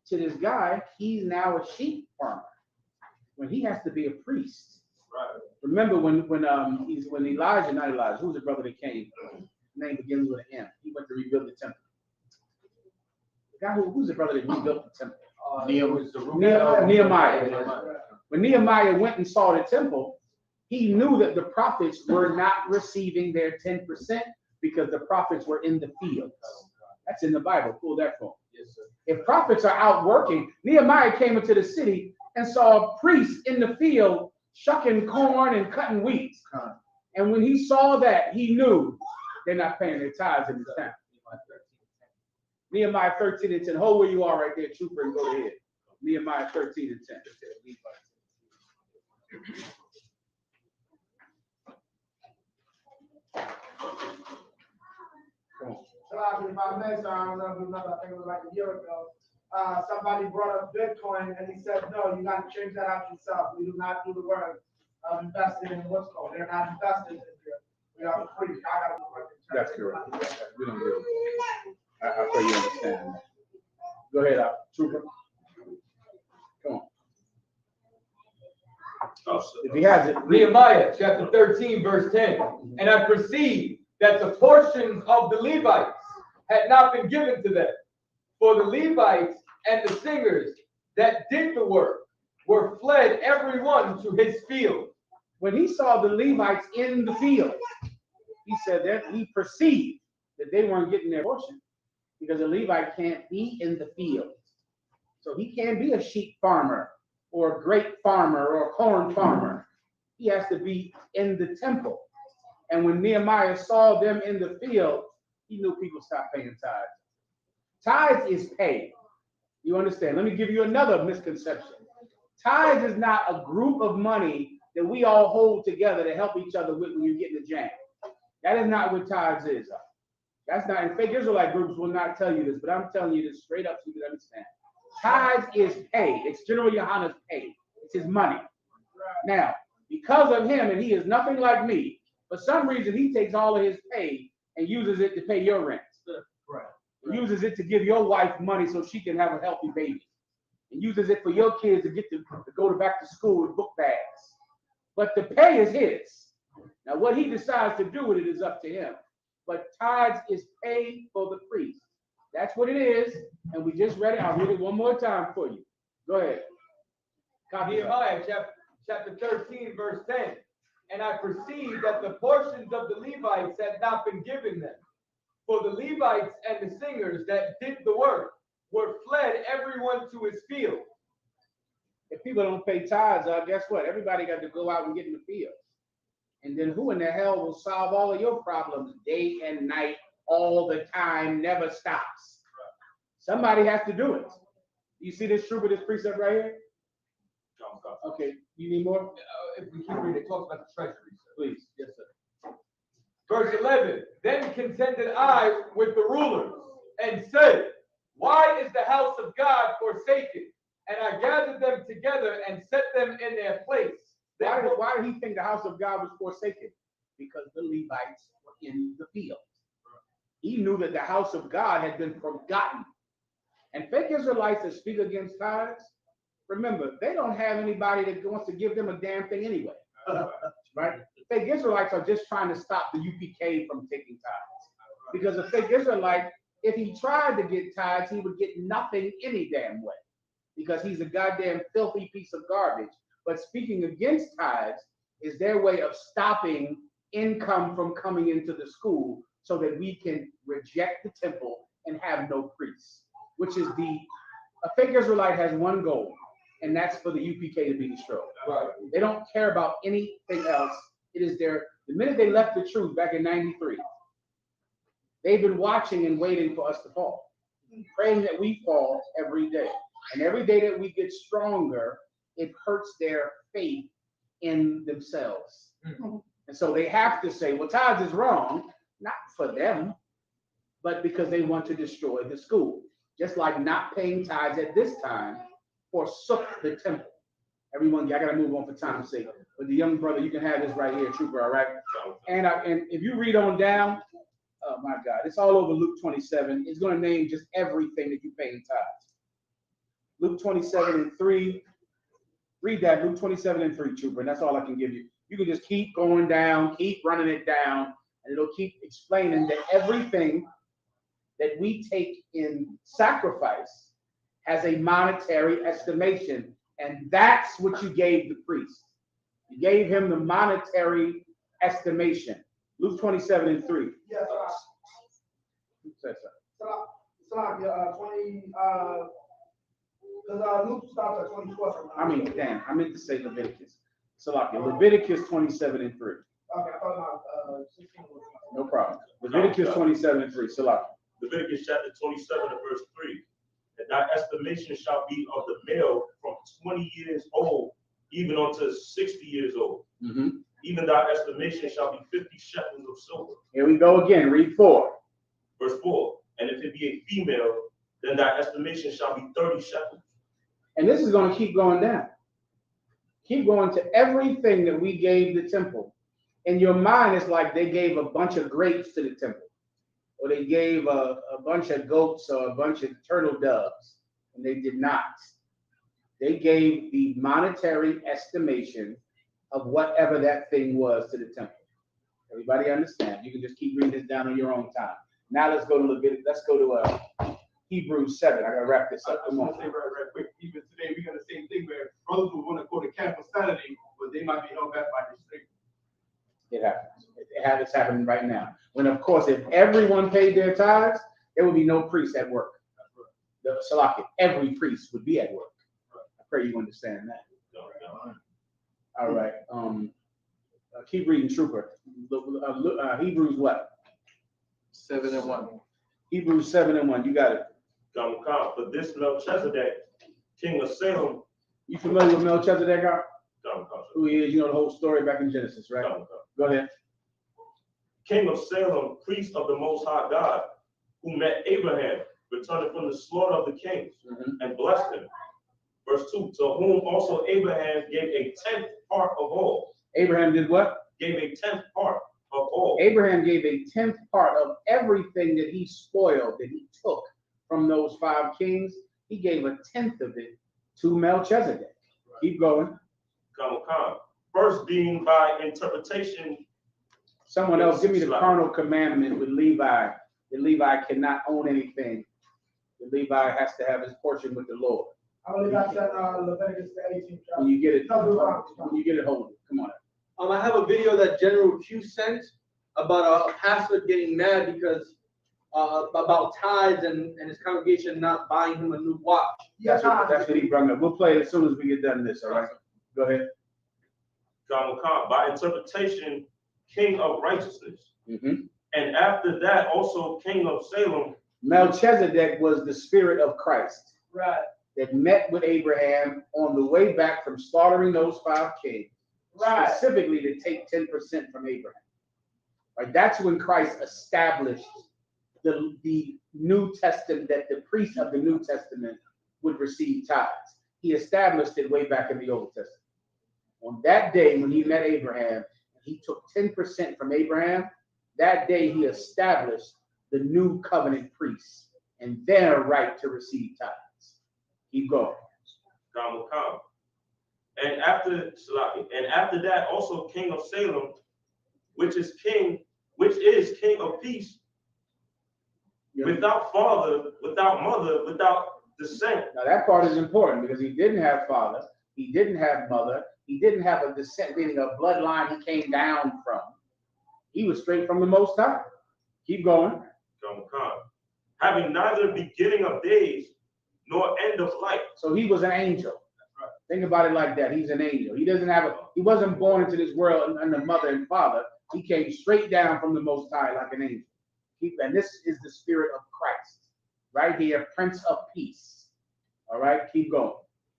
to this guy, he's now a sheep farmer. When he has to be a priest. Right. Remember when Elijah, not Elijah, who's the brother that came? Name begins with an M. He went to rebuild the temple. The guy who's the brother that rebuilt the temple? Nehemiah. When Nehemiah went and saw the temple, he knew that the prophets were not receiving their 10% because the prophets were in the fields. That's in the Bible. Pull that from. Yes, sir. If prophets are out working, Nehemiah came into the city and saw priests in the field shucking corn and cutting wheat. And when he saw that, he knew they're not paying their tithes in the town. Nehemiah 13 and 10. Hold where you are right there, trooper, and go ahead. Nehemiah 13 and 10. If I may, sir, I don't know if you remember, I think it was like a year ago. Somebody brought up Bitcoin and he said, no, you got to change that out yourself. We do not do the work of investing in what's called. They're not investors in here. We are free. I got to do the work. That's correct. We don't do it. I pray you understand. Go ahead, trooper. Come on. If he has it, Nehemiah chapter 13, verse 10. And I perceived that the portions of the Levites had not been given to them. For the Levites and the singers that did the work were fled every one to his field. When he saw the Levites in the field, he said that he perceived that they weren't getting their portion because a Levite can't be in the field. So he can't be a sheep farmer or a grape farmer or a corn farmer. He has to be in the temple. And when Nehemiah saw them in the field, he knew people stopped paying tithes. Tithes is pay. You understand? Let me give you another misconception. Tithes is not a group of money that we all hold together to help each other with when you get in the jam. That is not what tithes is. That's not, and fake Israelite groups will not tell you this, but I'm telling you this straight up so you can understand. Tithes is pay. It's General YAHANNA's pay. It's his money. Now, because of him, and he is nothing like me, for some reason he takes all of his pay and uses it to pay your rent. Right. Uses it to give your wife money so she can have a healthy baby. And uses it for your kids to get to go to back to school with book bags. But the pay is his. Now, what he decides to do with it is up to him. But tithes is paid for the priest. That's what it is. And we just read it. I'll read it one more time for you. Go ahead. Nehemiah chapter 13, verse 10. And I perceived that the portions of the Levites had not been given them. For the Levites and the singers that did the work were fled everyone to his field. If people don't pay tithes, guess what? Everybody got to go out and get in the fields. And then who in the hell will solve all of your problems day and night, all the time, never stops? Somebody has to do it. You see this trooper, this precept right here? Okay, you need more? If we keep reading, it talks about the treasury. Please. Yes, sir. Verse 11, then contended I with the rulers and said, why is the house of God forsaken? And I gathered them together and set them in their place. Why did he think the house of God was forsaken? Because the Levites were in the field. He knew that the house of God had been forgotten. And fake Israelites that speak against tithes, remember, they don't have anybody that wants to give them a damn thing anyway. Right? Fake Israelites are just trying to stop the UPK from taking tithes. Because a fake Israelite, if he tried to get tithes, he would get nothing any damn way. Because he's a goddamn filthy piece of garbage. But speaking against tithes is their way of stopping income from coming into the school so that we can reject the temple and have no priests. Which is a fake Israelite has one goal, and that's for the UPK to be destroyed. Right. They don't care about anything else. It is the minute they left the truth back in 93, they've been watching and waiting for us to fall, praying that we fall every day. And every day that we get stronger, it hurts their faith in themselves. Mm-hmm. And so they have to say, well, tithes is wrong, not for them, but because they want to destroy the school. Just like not paying tithes at this time forsook the temple. Everyone, I got to move on for time's sake. But the young brother, you can have this right here, trooper, all right? And if you read on down, Oh my God, it's all over Luke 27. It's going to name just everything that you pay in tithes. Luke 27:3. Read that, Luke 27:3, Trooper, and that's all I can give you. You can just keep going down, keep running it down, and it'll keep explaining that everything that we take in sacrifice has a monetary estimation, and that's what you gave the priest. You gave him the monetary estimation. Luke 27:3. Yes, Who said so? Salakia, 20, because Luke starts at 24. I meant to say Leviticus. Salakia, Leviticus 27:3. Okay, I thought about 16. No problem. Leviticus 27:3. Salakia. Leviticus chapter 27 and verse 3. And thy estimation shall be of the male from 20 years old, even unto 60 years old. Mm-hmm. Even thy estimation shall be 50 shekels of silver. Here we go again. Read 4. Verse 4. And if it be a female, then thy estimation shall be 30 shekels. And this is going to keep going down. Keep going to everything that we gave the temple. In your mind, it's like they gave a bunch of grapes to the temple, or they gave a bunch of goats or a bunch of turtle doves, and they did not. They gave the monetary estimation of whatever that thing was to the temple. Everybody understand? You can just keep reading this down on your own time. Now let's go to Leviticus. Let's go to Hebrews 7. I gotta wrap this up. Come on. Say right quick. Even today, we got the same thing where brothers will want to go to camp on Saturday, but they might be held back by the street. It happens. It's happening right now. When, of course, if everyone paid their tithes, there would be no priest at work. The Salaki, every priest would be at work. I pray you understand that. All right. Keep reading, Trooper. Hebrews what? 7:1. Hebrews 7:1. You got it. For this Melchizedek, king of Salem. You familiar with Melchizedek? Come. Who he is? You know the whole story back in Genesis, right? Come. Go ahead. King of Salem, priest of the Most High God, who met Abraham, returning from the slaughter of the kings, and blessed him. Verse 2, to whom also Abraham gave a 10th part of all. Abraham did what? Gave a 10th part of all. Abraham gave a 10th part of everything that he spoiled, that he took from those 5 kings. He gave a 10th of it to Melchizedek. Keep going. Come. First being by interpretation. Someone else, give me the carnal commandment with Levi. The Levi cannot own anything. The Levi has to have his portion with the Lord. I believe that's at Leviticus 18. When you get it, hold it. Come on. I have a video that General Q sent about a pastor getting mad because about tithes and his congregation not buying him a new watch. That's what he brought up. We'll play it as soon as we get done this. All right. Go ahead. Come. By interpretation, king of righteousness. Mm-hmm. And after that, also king of Salem. Melchizedek was the spirit of Christ. Right. That met with Abraham on the way back from slaughtering those 5 kings. Right. Specifically to take 10% from Abraham. Right. That's when Christ established the New Testament, that the priests of the New Testament would receive tithes. He established it way back in the Old Testament. On that day when he met Abraham, he took 10% from Abraham. That day he established the new covenant priests and their right to receive tithes. Keep going. Come. And after that, also king of Salem, which is king of peace, without father, without mother, without descent. Now that part is important because he didn't have father, he didn't have mother, he didn't have a descent, meaning a bloodline he came down from. He was straight from the Most High. Keep going. Come. Having neither beginning of days nor end of life. So he was an angel. Think about it like that. He's an angel. He wasn't born into this world under mother and father. He came straight down from the Most High like an angel. And this is the spirit of Christ. Right here, Prince of Peace. All right, keep going.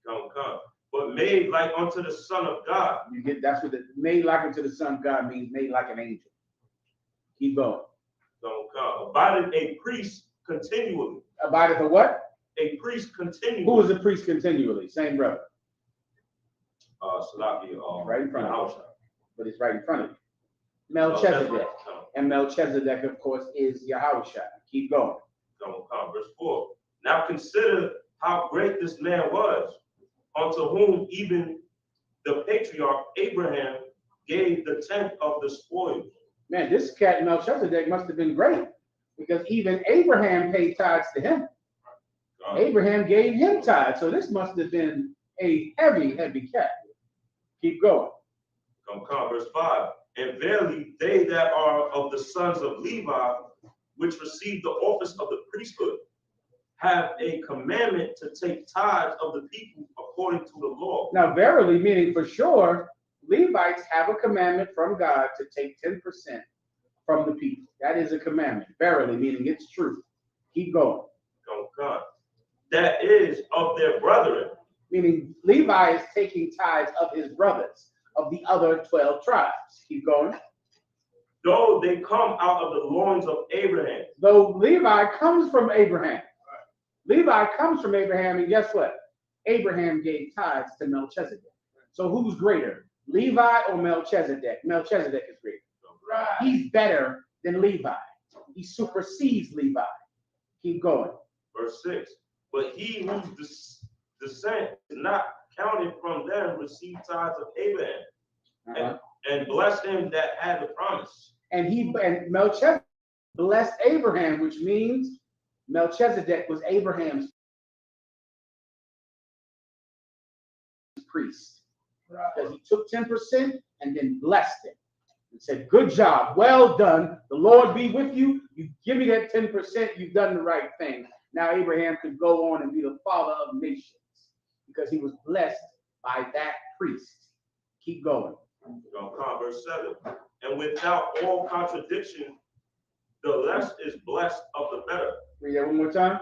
Come. But made like unto the Son of God. That's what the made like unto the Son of God means, made like an angel. Keep going. Come. Abideth a priest continually. Abideth a what? A priest continually. Who is a priest continually? Same brother. Salaki, right in front of you. But it's right in front of you. Melchizedek. And Melchizedek, of course, is Yahushua. Keep going. Verse 4. Now consider how great this man was, unto whom even the patriarch Abraham gave the tenth of the spoils. Man, this cat Melchizedek must have been great, because even Abraham paid tithes to him. Abraham gave him tithes, so this must have been a heavy, heavy cat. Keep going. Verse 5. And verily, they that are of the sons of Levi, which receive the office of the priesthood, have a commandment to take tithes of the people according to the law. Now, verily, meaning for sure, Levites have a commandment from God to take 10% from the people. That is a commandment. Verily, meaning it's true. Keep going. That is of their brethren. Meaning Levi is taking tithes of his brothers, of the other 12 tribes. Keep going. Though they come out of the loins of Abraham. Though Levi comes from Abraham. Levi comes from Abraham, and guess what? Abraham gave tithes to Melchizedek. So who's greater, Levi or Melchizedek? Melchizedek is greater. Right. He's better than Levi. He supersedes Levi. Keep going. Verse 6. But he whose descent is not counted from them received tithes of Abraham, and blessed him that had the promise. And Melchizedek blessed Abraham, which means Melchizedek was Abraham's priest. Because he took 10% and then blessed him and said, good job, well done, the Lord be with you, you give me that 10%, you've done the right thing. Now Abraham could go on and be the father of nations because he was blessed by that priest. Keep going. Verse 7. And without all contradiction, the less is blessed of the better. Read that one more time.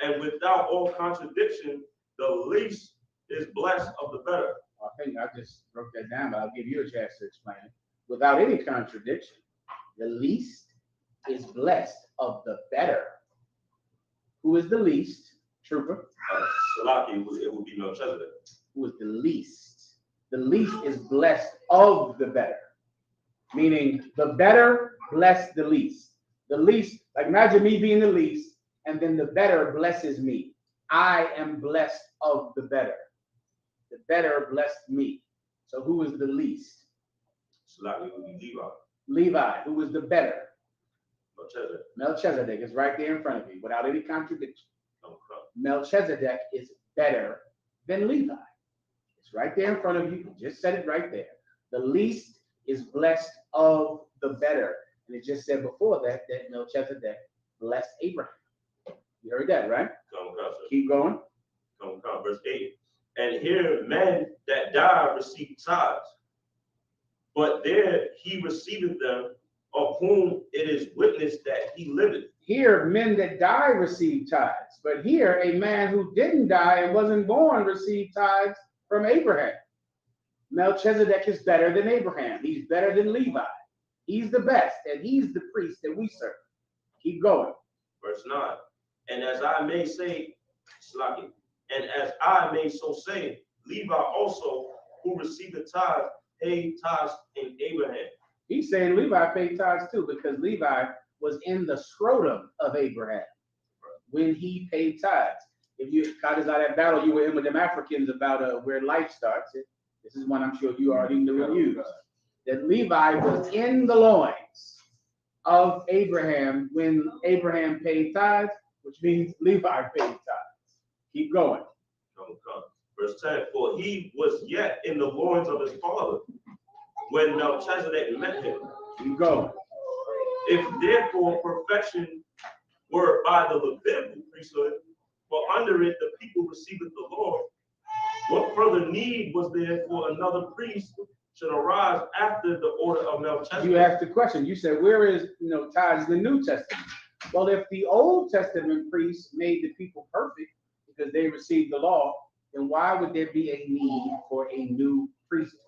And without all contradiction, the least is blessed of the better. I think I just broke that down, but I'll give you a chance to explain it. Without any contradiction, the least is blessed of the better. Who is the least? Trooper. Salaki, it would be Melchizedek. Who is the least? The least is blessed of the better. Meaning the better bless the least. The least, like imagine me being the least, and then the better blesses me. I am blessed of the better. The better blessed me. So who is the least? Salaki would be Levi. Levi. Who is the better? Melchizedek. Melchizedek is right there in front of you without any contradiction. Melchizedek is better than Levi. It's right there in front of you. Just said it right there. The least is blessed of the better. And it just said before that Melchizedek blessed Abraham. You heard that, right? Keep going. Verse 8. And here men that die receive tithes, but there he receiveth them, of whom it is witnessed that he liveth. Here, men that die receive tithes, but here, a man who didn't die and wasn't born received tithes from Abraham. Melchizedek is better than Abraham. He's better than Levi. He's the best, and he's the priest that we serve. Keep going. Verse 9. And as I may say, Slaki, and as I may so say, Levi also, who received the tithe, paid tithes in Abraham. He's saying Levi paid tithes too, because Levi was in the scrotum of Abraham when he paid tithes. If you caught us out that battle you were in with them Africans about where life starts, this is one I'm sure you already knew and used. That Levi was in the loins of Abraham when Abraham paid tithes, which means Levi paid tithes. Keep going. Verse 10, for he was yet in the loins of his father when Melchizedek met him. Keep going. If therefore perfection were by the Levitical priesthood, for under it the people receiveth the Lord, what further need was there for another priest should arise after the order of Melchizedek? You asked the question. You said, where is tithes in the New Testament? Well, if the Old Testament priests made the people perfect because they received the law, then why would there be a need for a new priesthood?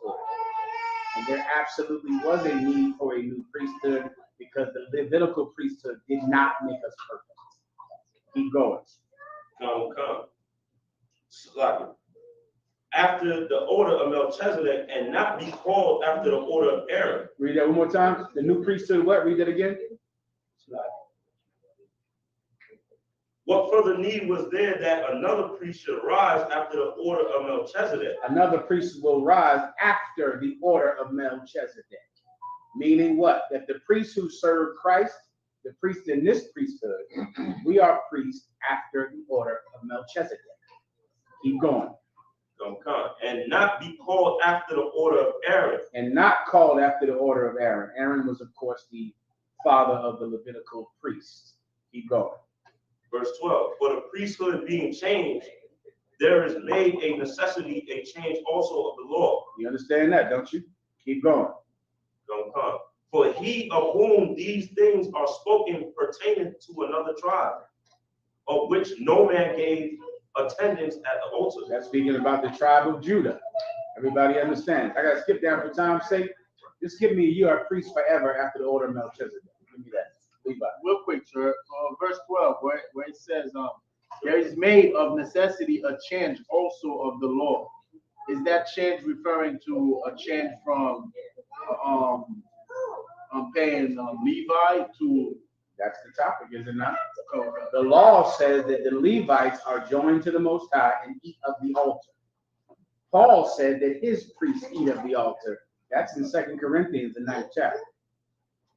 And there absolutely was a need for a new priesthood because the Levitical priesthood did not make us perfect. Keep going. Come. after the order of Melchizedek and not be called after the order of Aaron. Read that one more time. The new priesthood, what? Read that again. What further need was there that another priest should rise after the order of Melchizedek? Another priest will rise after the order of Melchizedek. Meaning what? That the priests who serve Christ, the priests in this priesthood, we are priests after the order of Melchizedek. Keep going. And not be called after the order of Aaron. And not called after the order of Aaron. Aaron was, of course, the father of the Levitical priests. Keep going. Verse 12, for the priesthood being changed, there is made a necessity, a change also of the law. You understand that, don't you? Keep going. For he of whom these things are spoken pertaining to another tribe, of which no man gave attendance at the altar. That's speaking about the tribe of Judah. Everybody understands. I got to skip down for time's sake. Just give me, you are priest forever after the order of Melchizedek. Give me that. Levi. Real quick, sir. Verse 12, where it says, there is made of necessity a change also of the law. Is that change referring to a change from paying Levi to? That's the topic, is it not? The law says that the Levites are joined to the Most High and eat of the altar. Paul said that his priests eat of the altar. That's in 2 Corinthians, the 9th chapter.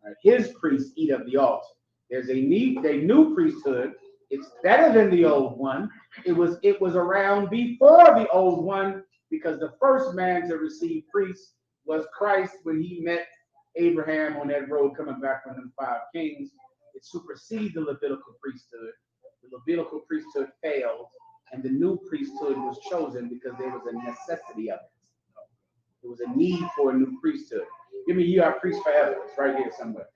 Right. His priests eat of the altar. There's a new priesthood. It's better than the old one. It was around before the old one, because the first man to receive priests was Christ when he met Abraham on that road coming back from them 5 kings. It supersedes the Levitical priesthood. The Levitical priesthood failed, and the new priesthood was chosen because there was a necessity of it. There was a need for a new priesthood. Give me, you are priest forever. It's right here somewhere.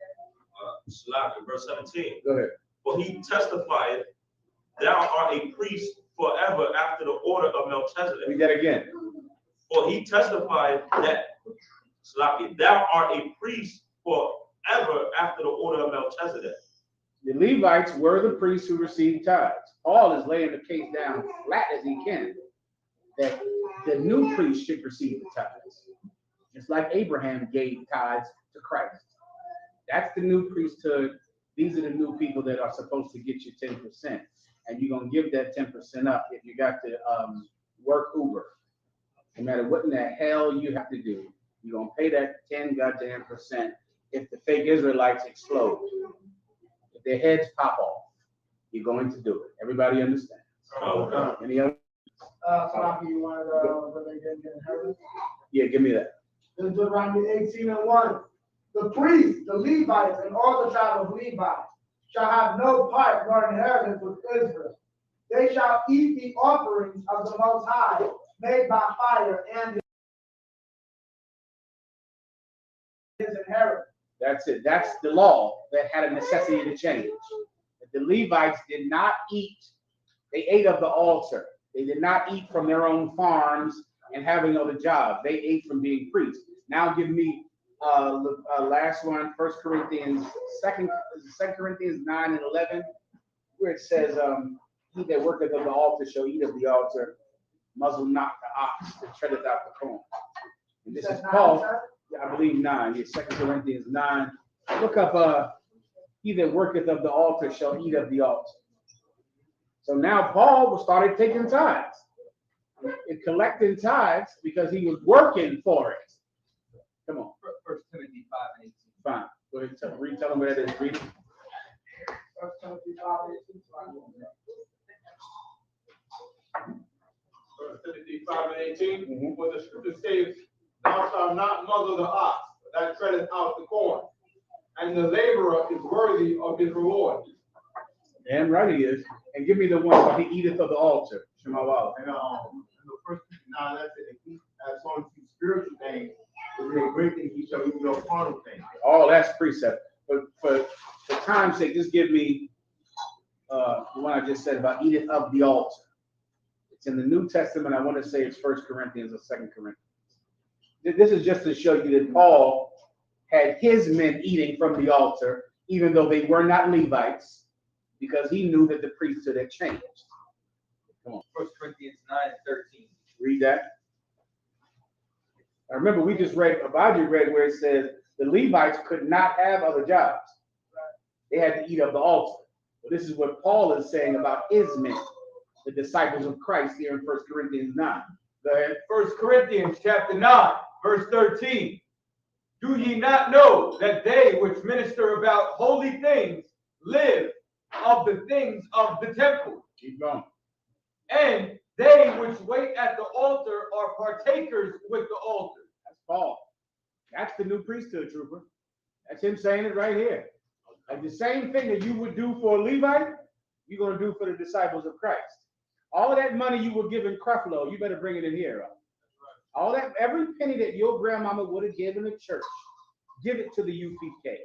Verse 17. Go ahead. For he testified, thou art a priest forever after the order of Melchizedek. Read that again. For he testified that, thou art a priest forever after the order of Melchizedek. The Levites were the priests who received tithes. Paul is laying the case down flat as he can, that the new priest should receive the tithes. Just like Abraham gave tithes to Christ. That's the new priesthood. These are the new people that are supposed to get you 10%. And you're going to give that 10% up if you got to work Uber. No matter what in the hell you have to do, you're going to pay that 10 goddamn percent if the fake Israelites explode. If their heads pop off, you're going to do it. Everybody understands? Any other? So you wanted where they didn't get inheritance? Yeah, give me that. This is Deuteronomy 18:1. The priests, the Levites, and all the tribe of Levi shall have no part nor inheritance with Israel. They shall eat the offerings of the Most High made by fire and his inheritance. That's it. That's the law that had a necessity to change. The Levites did not eat. They ate of the altar. They did not eat from their own farms and having other jobs. They ate from being priests. Now give me last one, 1 Corinthians, 2 Corinthians 9 and 11, where it says, he that worketh of the altar shall eat of the altar, muzzle not the ox that treadeth out the corn. And this is Paul, I believe 9, yeah, 2 Corinthians 9. Look up, he that worketh of the altar shall eat of the altar. So now Paul started taking tithes and collecting tithes because he was working for it. Come on. 1 Timothy 5 and 18. Fine. Go ahead and tell them where that is. Read it. 1 Timothy 5:18. 1 Timothy 5 and 18. For the scripture says, thou shalt not muzzle the ox that treadeth out the corn, and the laborer is worthy of his reward. Damn right he is. And give me the one where he eateth of the altar. Shema Wala. And the first 9 said, if he has on to spiritual things, is a great thing, he shall eat your carnal things. Oh, that's precept. But for time's sake, just give me the one I just said about eateth of the altar. It's in the New Testament. I want to say it's 1 Corinthians or 2 Corinthians. This is just to show you that Paul had his men eating from the altar, even though they were not Levites, because he knew that the priesthood had changed. Come on. 1 Corinthians 9 and 13. Read that. I remember we just read, Abadi read where it says the Levites could not have other jobs. They had to eat of the altar. But this is what Paul is saying about his men, the disciples of Christ here in 1 Corinthians 9. Go ahead. 1 Corinthians chapter 9, verse 13. Do ye not know that they which minister about holy things live of the things of the temple? Keep going. And they which wait at the altar are partakers with the altar. That's Paul. That's the new priesthood, trooper. That's him saying it right here. Like the same thing that you would do for a Levite, you're going to do for the disciples of Christ. All of that money you were giving Creflo, you better bring it in here. All that, every penny that your grandmama would have given the church, give it to the I.S.U.P.K.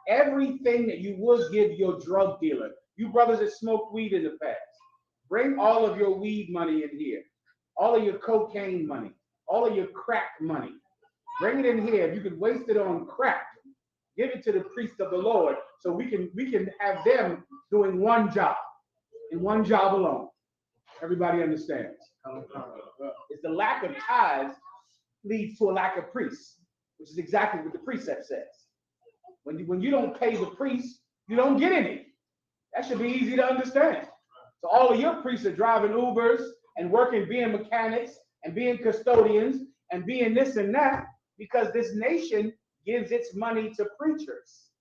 Everything that you would give your drug dealer, you brothers that smoked weed in the past, bring all of your weed money in here. All of your cocaine money, all of your crack money. Bring it in here. If you could waste it on crack, give it to the priest of the Lord so we can have them doing one job and one job alone. Everybody understands. It's the lack of tithes leads to a lack of priests, which is exactly what the precept says. When you don't pay the priest, you don't get any. That should be easy to understand. So all of your priests are driving Ubers and working, being mechanics and being custodians and being this and that because this nation gives its money to preachers.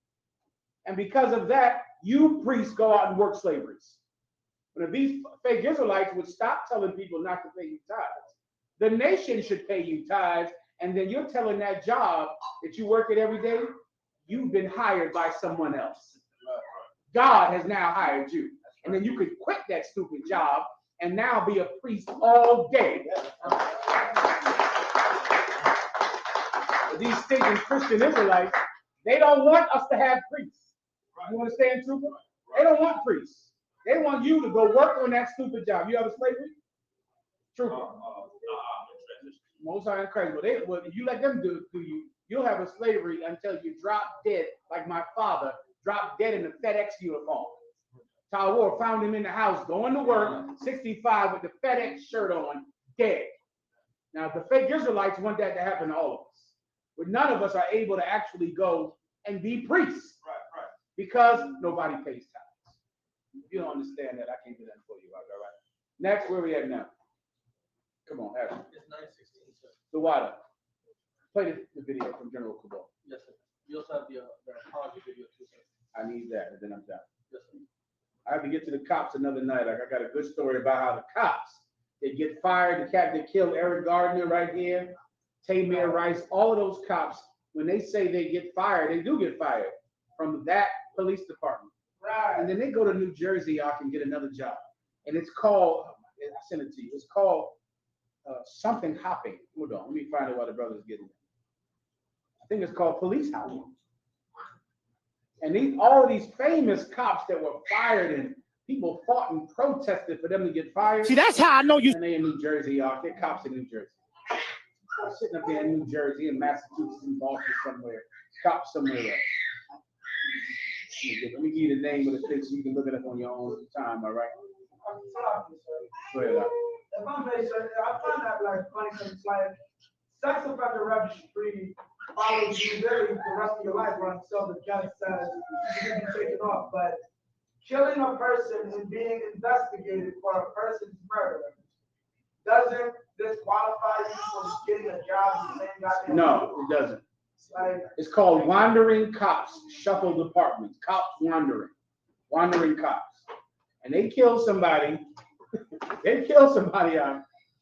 And because of that, you priests go out and work slaveries. But if these fake Israelites would stop telling people not to pay you tithes, the nation should pay you tithes, and then you're telling that job that you work it every day, you've been hired by someone else. God has now hired you. And then you could quit that stupid job and now be a priest all day. These stinking Christian Israelites, they don't want us to have priests. You understand, trooper? They don't want priests. They want you to go work on that stupid job. You have a slavery? Trooper. Most High and Christ. Well, if you let them do it to you, you'll have a slavery until you drop dead, like my father dropped dead in a FedEx uniform. Tawar found him in the house going to work, 65 with the FedEx shirt on, dead. Now, the fake Israelites want that to happen to all of us. But none of us are able to actually go and be priests. Right. Because nobody pays tithes. If you don't understand that, I can't do that for you. All right? Next, where we at now? Come on, Adam. It's 9:16, sir. The water. Play the video from General Cabal. Yes, sir. You also have the apology video too, sir. I need that, and then I'm done. Yes, sir. I have to get to the cops another night. Like I got a good story about how the cops, they get fired. The cat that killed Eric Gardner right here, Tamir Rice, all of those cops, when they say they get fired, they do get fired from that police department. Right. And then they go to New Jersey, y'all can get another job. And it's called, I sent it to you, it's called something hopping. Hold on, let me find out why the brother's getting it. I think it's called police hopping. And all of these famous cops that were fired and people fought and protested for them to get fired. See, that's how I know you. And they in New Jersey, y'all. They're cops in New Jersey. I'm sitting up there in New Jersey, in Massachusetts, in Boston somewhere. Cops somewhere else. Let me give you the name of the thing so you can look it up on your own time, all right? Go ahead. If I may, sir, I find that like funny because it's like sex offender registry follows you really the rest of your life until the judge says you can be taken off. But killing a person and being investigated for a person's murder, doesn't disqualify you from getting a job in the same goddamn? No, it doesn't. It's called wandering cops, shuffle departments, cops wandering cops. And they kill somebody,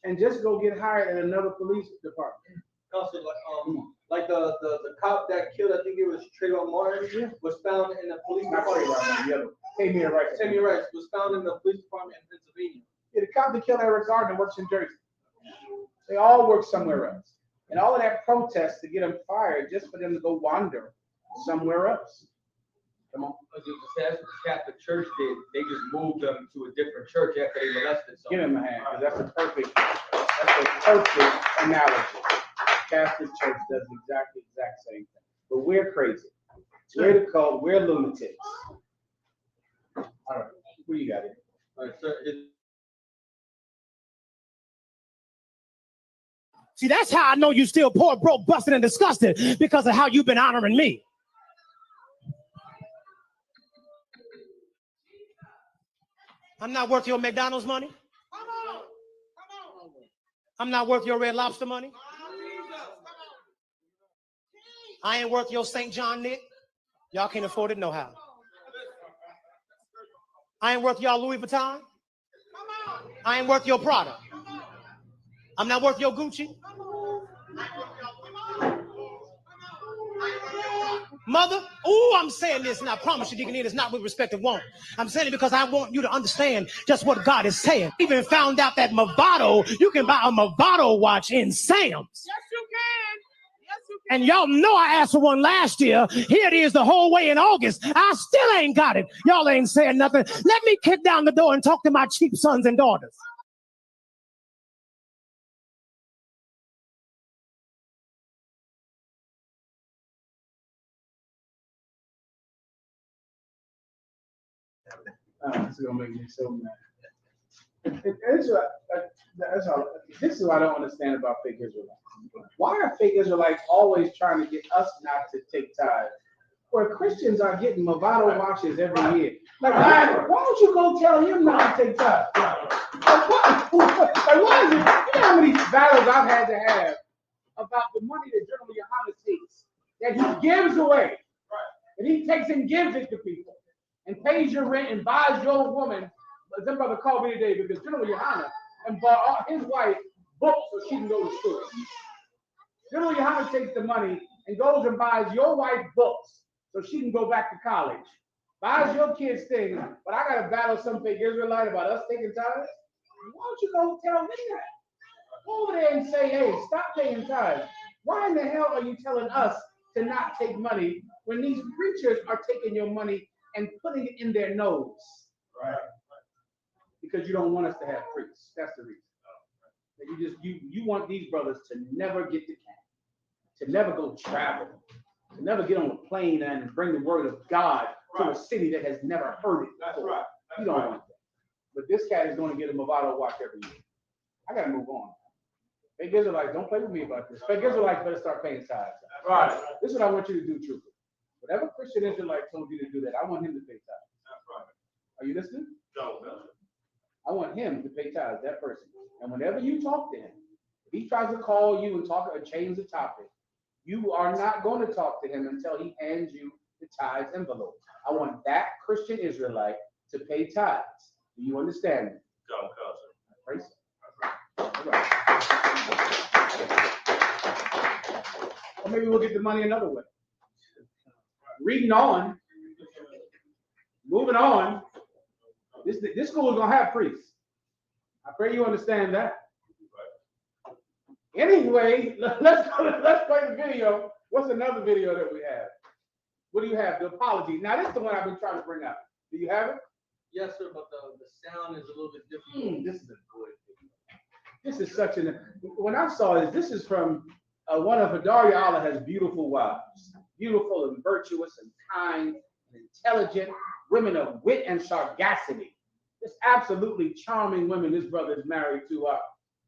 and just go get hired at another police department. Also, like the cop that killed, I think it was Trayvon Martin, was found in the police department. Tamir Rice was found in the police department in Pennsylvania. Yeah, the cop that killed Eric Gardner works in Jersey. They all work somewhere else. And all of that protest to get them fired just for them to go wander somewhere else. Come on. That's what the Catholic Church did. They just moved them to a different church after they molested someone. Give him a hand, because that's a perfect analogy. Catholic Church does the exact same thing. But we're crazy. We're the cult. We're lunatics. All right. Who you got here? All right, sir. See, that's how I know you still poor, broke, busted, and disgusted, because of how you've been honoring me. I'm not worth your McDonald's money. I'm not worth your Red Lobster money. I ain't worth your St. John Nick. Y'all can't afford it no how. I ain't worth y'all Louis Vuitton. I ain't worth your Prada. I'm not worth your Gucci. Mother, I'm saying this, and I promise you, Deacon, it's not with respect to want. I'm saying it because I want you to understand just what God is saying. Even found out that Movado, you can buy a Movado watch in Sam's. Yes, you can. Yes, you can. And y'all know I asked for one last year. Here it is the whole way in August. I still ain't got it. Y'all ain't saying nothing. Let me kick down the door and talk to my cheap sons and daughters. This is gonna make me so mad. This is what I don't understand about fake Israelites. Why are fake Israelites always trying to get us not to take tithes, where Christians are getting Movado watches every year? Like, why don't you go tell him not to take tithes? Like, why is it? You know how many battles I've had to have about the money that General YAHANNA takes, that he gives away, and he takes and gives it to people, and pays your rent and buys your woman. Some brother called me today because General YAHANNA and bought his wife books so she can go to school. General YAHANNA takes the money and goes and buys your wife books so she can go back to college. Buys your kids things, but I got to battle some fake Israelite about us taking tithes? Why don't you go tell me that? Go over there and say, hey, stop paying tithes. Why in the hell are you telling us to not take money when these preachers are taking your money and putting it in their nose? Right. Because you don't want us to have priests. That's the reason. You want these brothers to never get to camp, to never go travel, to never get on a plane and bring the word of God to a city that has never heard it before. That's right. You don't want that. But this cat is going to get a Movado watch every year. I got to move on. Fake Israelites, don't play with me about this. Fake Israelites better start paying tithes. Right. This is what I want you to do, truthfully. Whatever Christian Israelite told you to do that, I want him to pay tithes. That's right. Are you listening? No. I want him to pay tithes, that person. And whenever you talk to him, if he tries to call you and talk or change the topic, you are not going to talk to him until he hands you the tithes envelope. I want that Christian Israelite to pay tithes. Do you understand me? God, cousin. Praise him. All right. Or maybe we'll get the money another way. Reading on, moving on. This school is gonna have priests. I pray you understand that. Anyway, let's play the video. What's another video that we have? What do you have? The apology. Now this is the one I've been trying to bring up. Do you have it? Yes, sir, but the sound is a little bit different. This is a good video. This is such an. When I saw this is from one of Hadaria Allah's beautiful wives, beautiful and virtuous and kind and intelligent women of wit and sagacity. Just absolutely charming women this brother is married to.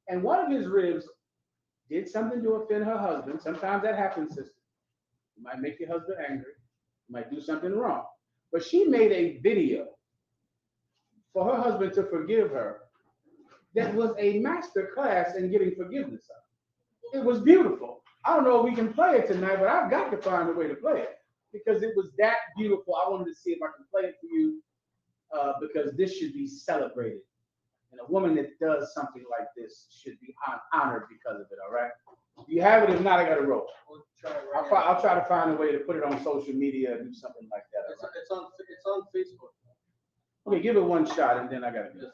And one of his ribs did something to offend her husband. Sometimes that happens, sister. You might make your husband angry. You might do something wrong. But she made a video for her husband to forgive her that was a master class in getting forgiveness of. It was beautiful. I don't know if we can play it tonight, but I've got to find a way to play it because it was that beautiful. I wanted to see if I can play it for you because this should be celebrated. And a woman that does something like this should be honored because of it, all right? Do you have it? If not, I got to roll. I'll try to find a way to put it on social media and do something like that. Right? It's on Facebook. Okay, give it one shot and then I got to do it.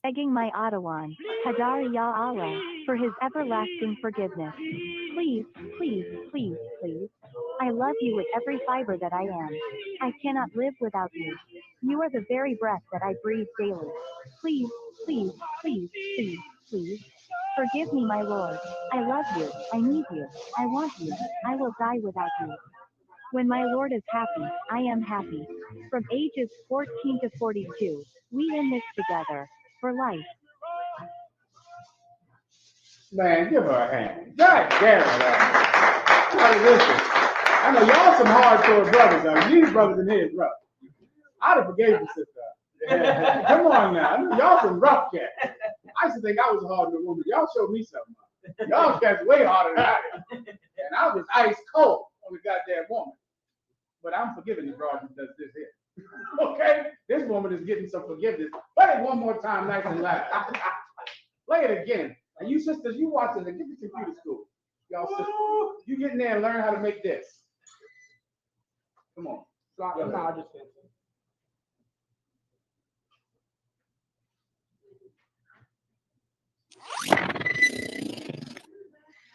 Begging my Otawan, Hadar Ya Allah, for his everlasting forgiveness. Please, please, please, please. I love you with every fiber that I am. I cannot live without you. You are the very breath that I breathe daily. Please, please, please, please, please. Forgive me, my Lord. I love you. I need you. I want you. I will die without you. When my Lord is happy, I am happy. From ages 14 to 42, we in this together, for life. Man, give her a hand. God damn it. Hey, listen, I know y'all some hardcore brothers. These brothers in here is rough. I'd have forgave you, sister. Come on now. I know y'all some rough cats. I used to think I was a hard woman. Y'all showed me something. Y'all cats way harder than I am. And I was ice cold on the goddamn woman. But I'm forgiving the broad who does this here. Okay? This woman is getting some forgiveness. Play it one more time, nice and loud. Play it again. And you sisters, you watching it, get to computer school. Y'all sisters, you get in there and learn how to make this. Come on. No, just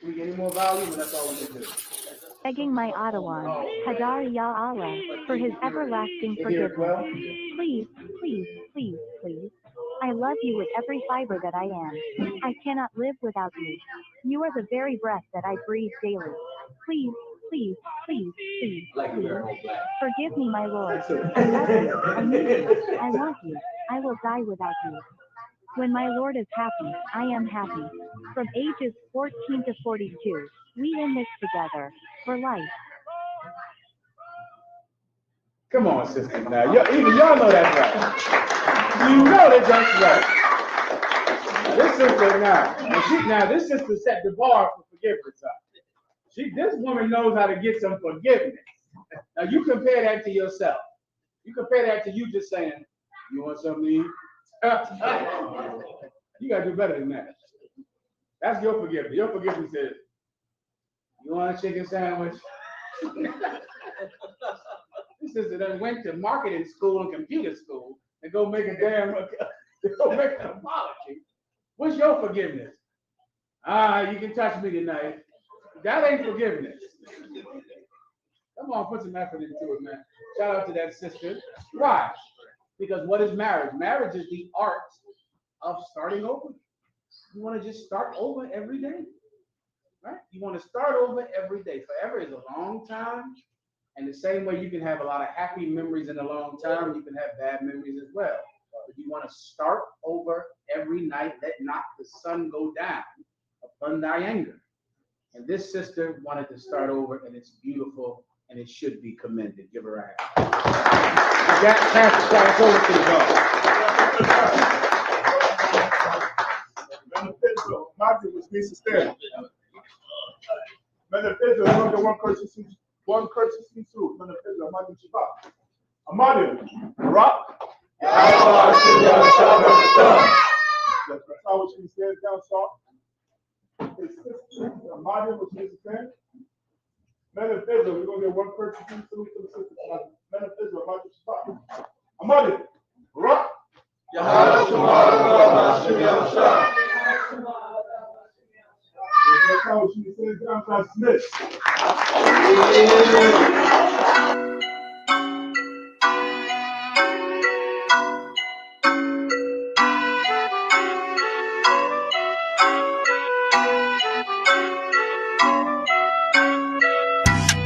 Can we get any more volume? But that's all we can do. Begging my Otawan, Hadar Ya Allah, for his everlasting forgiveness. Please, please, please, please. I love you with every fiber that I am. I cannot live without you. You are the very breath that I breathe daily. Please, please, please, please, please. Forgive me, my Lord. I love you. I need you. I want you. I will die without you. When my Lord is happy, I am happy. From ages 14 to 42, we in this together, for life. Come on, sister. Now, even y'all know that's right. You know that that's right. This sister this sister set the bar for forgiveness up. This woman knows how to get some forgiveness. Now you compare that to yourself. You compare that to you just saying, "You want something to eat?" You gotta do better than that. That's your forgiveness. Your forgiveness is, "You want a chicken sandwich?" This sister done went to marketing school and computer school and go make an apology. What's your forgiveness? You can touch me tonight. That ain't forgiveness. Come on, put some effort into it, man. Shout out to that sister. Why? Because what is marriage? Marriage is the art of starting over. You want to just start over every day, right? You want to start over every day. Forever is a long time. And the same way you can have a lot of happy memories in a long time, you can have bad memories as well. But you want to start over every night. Let not the sun go down upon thy anger. And this sister wanted to start over, and it's beautiful, and it should be commended. Give her a hand. That pastor shot us over to the dog. Matthew was being sustained. Benefits of one courtesy suit. Benefits of Matthew Chippa. Amadu, rock. That's how she says down south. His sister, Amadu was being sustained. Benefits, we're going to get one courtesy suit to the sister. Benefits of Matthew Chippa. Amadu, rock. That's how she says down south. Smith.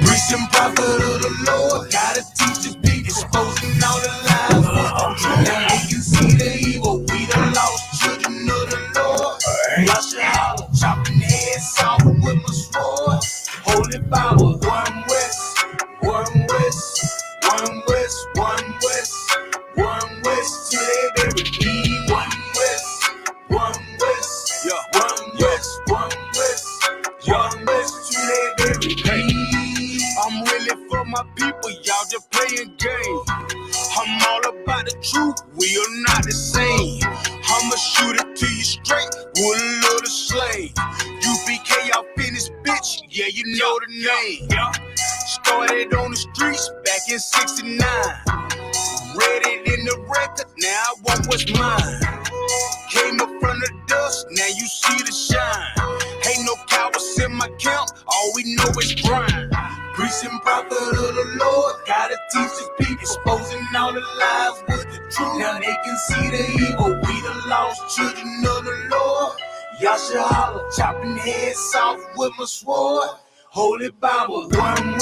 Preaching prophet of the Lord, gotta teach the people, exposing all the lies. Now they can see the evil, we the lost children of the Lord. Y'all should holler, chopping heads off with my sword. Holy Bible, one west, one west, one west, one west, one west, till they bury me. One west, one west, yeah, one west, one west, one west, till they bury me. I'm really for my people, y'all just playing games. I'm all about the truth, we are not the same. I'ma shoot it to you straight, wouldn't love to slay. U.P.K, y'all finished, bitch, yeah, you know the name. Started on the streets back in '69. Read it in the record, now I want what's mine. Came up from the dust, now you see the shine. Ain't no cowards in my camp, all we know is grind. Preaching prophet of the Lord, gotta teach the people, exposing all the lies with the truth. Now they can see the evil, we the lost children of the Lord. Y'all should holler, chopping heads off with my sword. Holy Bible, one